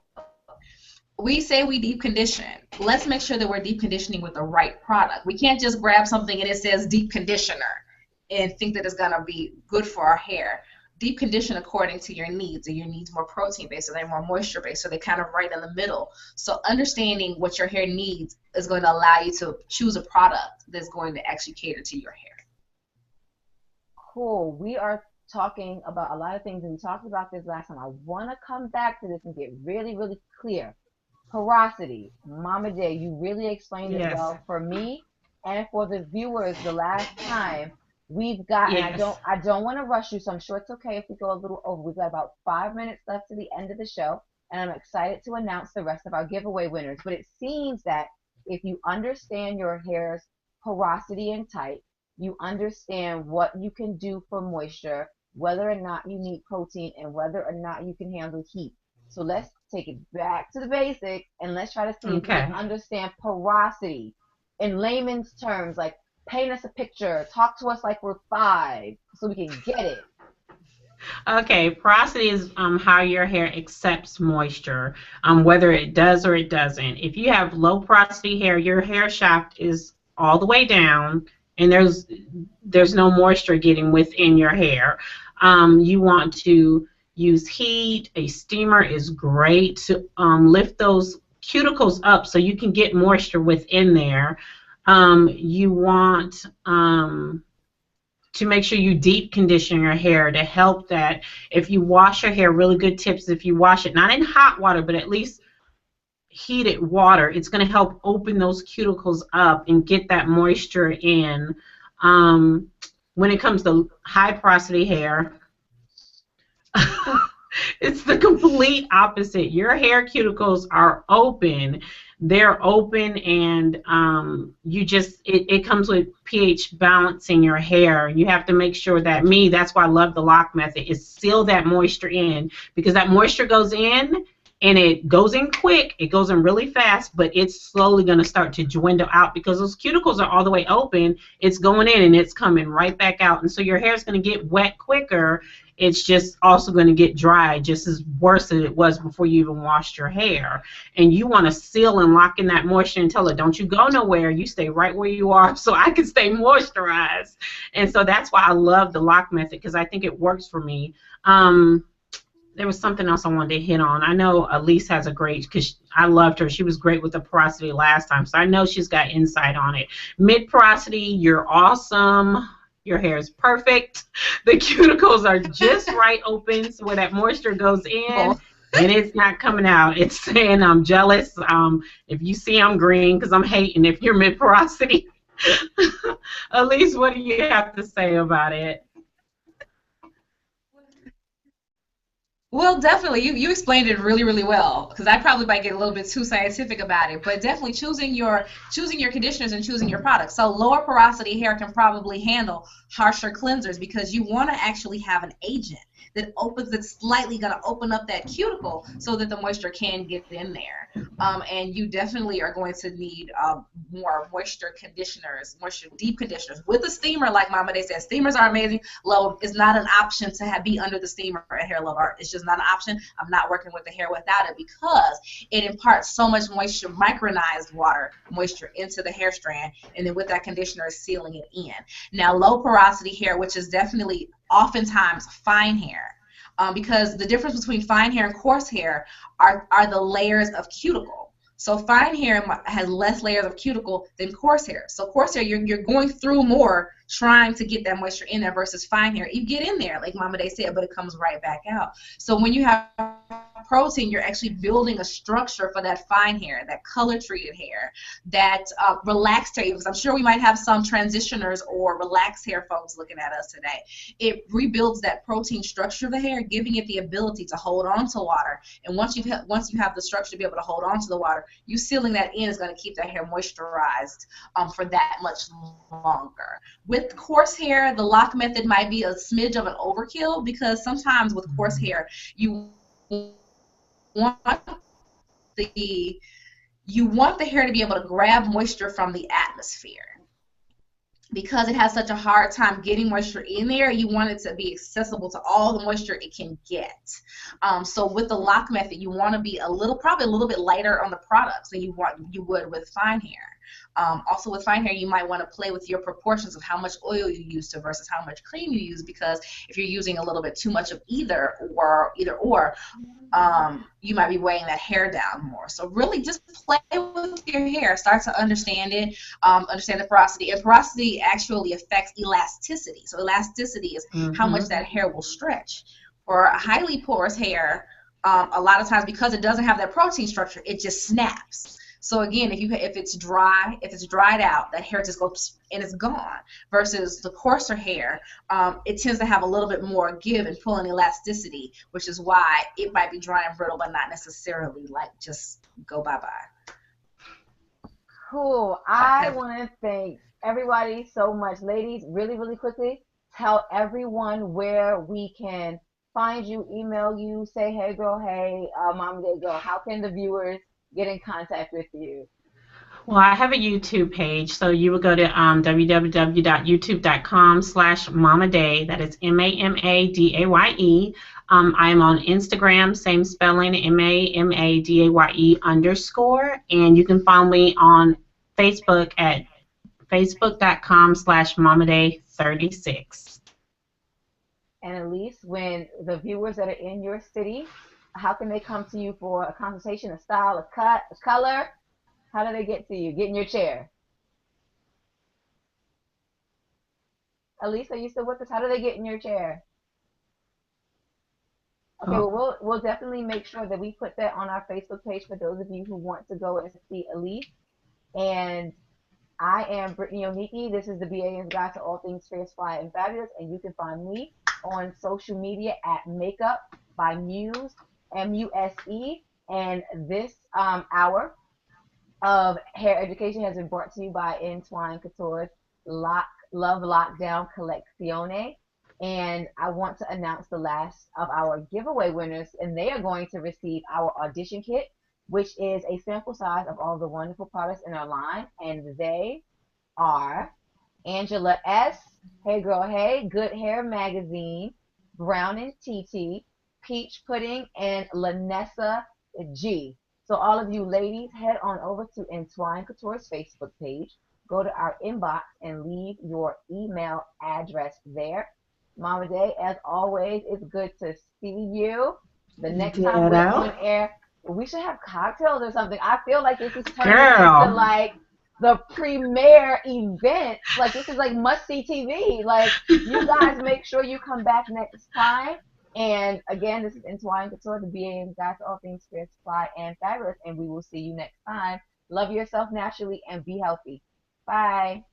we say we deep condition. Let's make sure that we're deep conditioning with the right product. We can't just grab something and it says deep conditioner and think that it's going to be good for our hair. Deep condition according to your needs. Are your needs more protein based? Are they more moisture based? Are they kind of right in the middle? So understanding what your hair needs is going to allow you to choose a product that's going to actually cater to your hair. Cool. We are talking about a lot of things and we talked about this last time. I want to come back to this and get really, really clear. Porosity, Mama J, you really explained it well for me and for the viewers the last time. We've got, and I don't want to rush you, so I'm sure it's okay if we go a little over. We've got about 5 minutes left to the end of the show, and I'm excited to announce the rest of our giveaway winners. But it seems that if you understand your hair's porosity and type, you understand what you can do for moisture, whether or not you need protein, and whether or not you can handle heat. So let's take it back to the basics and let's try to see if we Okay. can understand porosity in layman's terms. Like, paint us a picture, talk to us like we're 5 so we can get it. Okay, porosity is how your hair accepts moisture, whether it does or it doesn't. If you have low porosity hair, your hair shaft is all the way down, and there's no moisture getting within your hair. You want to use heat. A steamer is great to lift those cuticles up so you can get moisture within there. You want to make sure you deep condition your hair to help that. If you wash your hair, really good tips, if you wash it not in hot water but at least heated water, it's going to help open those cuticles up and get that moisture in. When it comes to high porosity hair, it's the complete opposite. Your hair cuticles are open. They're open, and it comes with pH balancing your hair. You have to make sure that that's why I love the LOC method, is seal that moisture in, because that moisture goes in and it goes in quick. It goes in really fast, but it's slowly going to start to dwindle out because those cuticles are all the way open. It's going in and it's coming right back out. And so your hair is going to get wet quicker. It's just also going to get dry just as worse as it was before you even washed your hair. And you want to seal and lock in that moisture and tell it, don't you go nowhere. You stay right where you are so I can stay moisturized. And so that's why I love the LOC method, because I think it works for me. There was something else I wanted to hit on. I know Elise has a great, because I loved her. She was great with the porosity last time, so I know she's got insight on it. Mid porosity, you're awesome. Your hair is perfect. The cuticles are just right open so where that moisture goes in and it's not coming out. It's saying I'm jealous. If you see I'm green, because I'm hating if you're mid porosity. Elise, what do you have to say about it? Well, definitely, you explained it really, really well, because I probably might get a little bit too scientific about it, but definitely choosing your conditioners and choosing your products. So lower porosity hair can probably handle harsher cleansers because you want to actually have an agent that's slightly going to open up that cuticle so that the moisture can get in there. And you definitely are going to need more moisture conditioners, moisture deep conditioners. With a steamer, like Mama Day said, steamers are amazing. Low is not an option to be under the steamer at Hair Love Art. It's just not an option. I'm not working with the hair without it because it imparts so much moisture, micronized water moisture into the hair strand, and then with that conditioner is sealing it in. Now, low porosity hair, which is definitely oftentimes fine hair, because the difference between fine hair and coarse hair are the layers of cuticle. So fine hair has less layers of cuticle than coarse hair. So coarse hair, you're going through more trying to get that moisture in there versus fine hair. You get in there, like Mama Day said, but it comes right back out. So when you have protein, you're actually building a structure for that fine hair, that color-treated hair, that relaxed hair, because I'm sure we might have some transitioners or relaxed hair folks looking at us today. It rebuilds that protein structure of the hair, giving it the ability to hold on to water. And once you have the structure to be able to hold on to the water, you sealing that in is going to keep that hair moisturized for that much longer. With coarse hair, the LOC method might be a smidge of an overkill, because sometimes with coarse hair, you want the hair to be able to grab moisture from the atmosphere. Because it has such a hard time getting moisture in there, you want it to be accessible to all the moisture it can get. So with the LOC method, you want to be probably a little bit lighter on the products than you would with fine hair. Also with fine hair, you might want to play with your proportions of how much oil you use versus how much cream you use, because if you're using a little bit too much of either or, you might be weighing that hair down more. So really just play with your hair, start to understand it, understand the porosity. And porosity actually affects elasticity. So elasticity is how much that hair will stretch. For highly porous hair, a lot of times, because it doesn't have that protein structure, it just snaps. So again, if it's dried out, that hair just goes and it's gone. Versus the coarser hair, it tends to have a little bit more give and pull and elasticity, which is why it might be dry and brittle, but not necessarily like just go bye-bye. Cool. I want to thank everybody so much. Ladies, really, really quickly, tell everyone where we can find you, email you, say, hey girl, hey, mom, day girl. How can the viewers get in contact with you? Well, I have a YouTube page, so you would go to www.youtube.com/mamadaye. That is MAMADAYE. I am on Instagram, same spelling, MAMADAYE_. And you can find me on Facebook at facebook.com/mamadaye36. And Elise, when the viewers that are in your city, how can they come to you for a consultation, a style, a cut, a color? How do they get to you? Get in your chair. Elise, are you still with us? How do they get in your chair? Okay, Oh. well, we'll definitely make sure that we put that on our Facebook page for those of you who want to go and see Elise. And I am Brittany Oniki. This is the BAM's Guide to All Things Fierce, Fly, and Fabulous. And you can find me on social media at Makeup by Muse, MUSE. And this hour of hair education has been brought to you by Entwine Couture's Love Lockdown Collezione. And I want to announce the last of our giveaway winners, and they are going to receive our audition kit, which is a sample size of all the wonderful products in our line. And they are Angela S., Hey Girl Hey, Good Hair Magazine, Brown and TT, Peach Pudding, and Lanessa G. So all of you ladies, head on over to Entwine Couture's Facebook page, go to our inbox, and leave your email address there. Mama Day, as always, it's good to see you. The next time we're on air, we should have cocktails or something. I feel like this is turning into like the premiere event. Like this is like must-see TV. Like you guys make sure you come back next time. And again, this is Entwine Couture, the BAM's Guide to All Things Fierce, Fly, and Fabulous. And we will see you next time. Love yourself naturally and be healthy. Bye.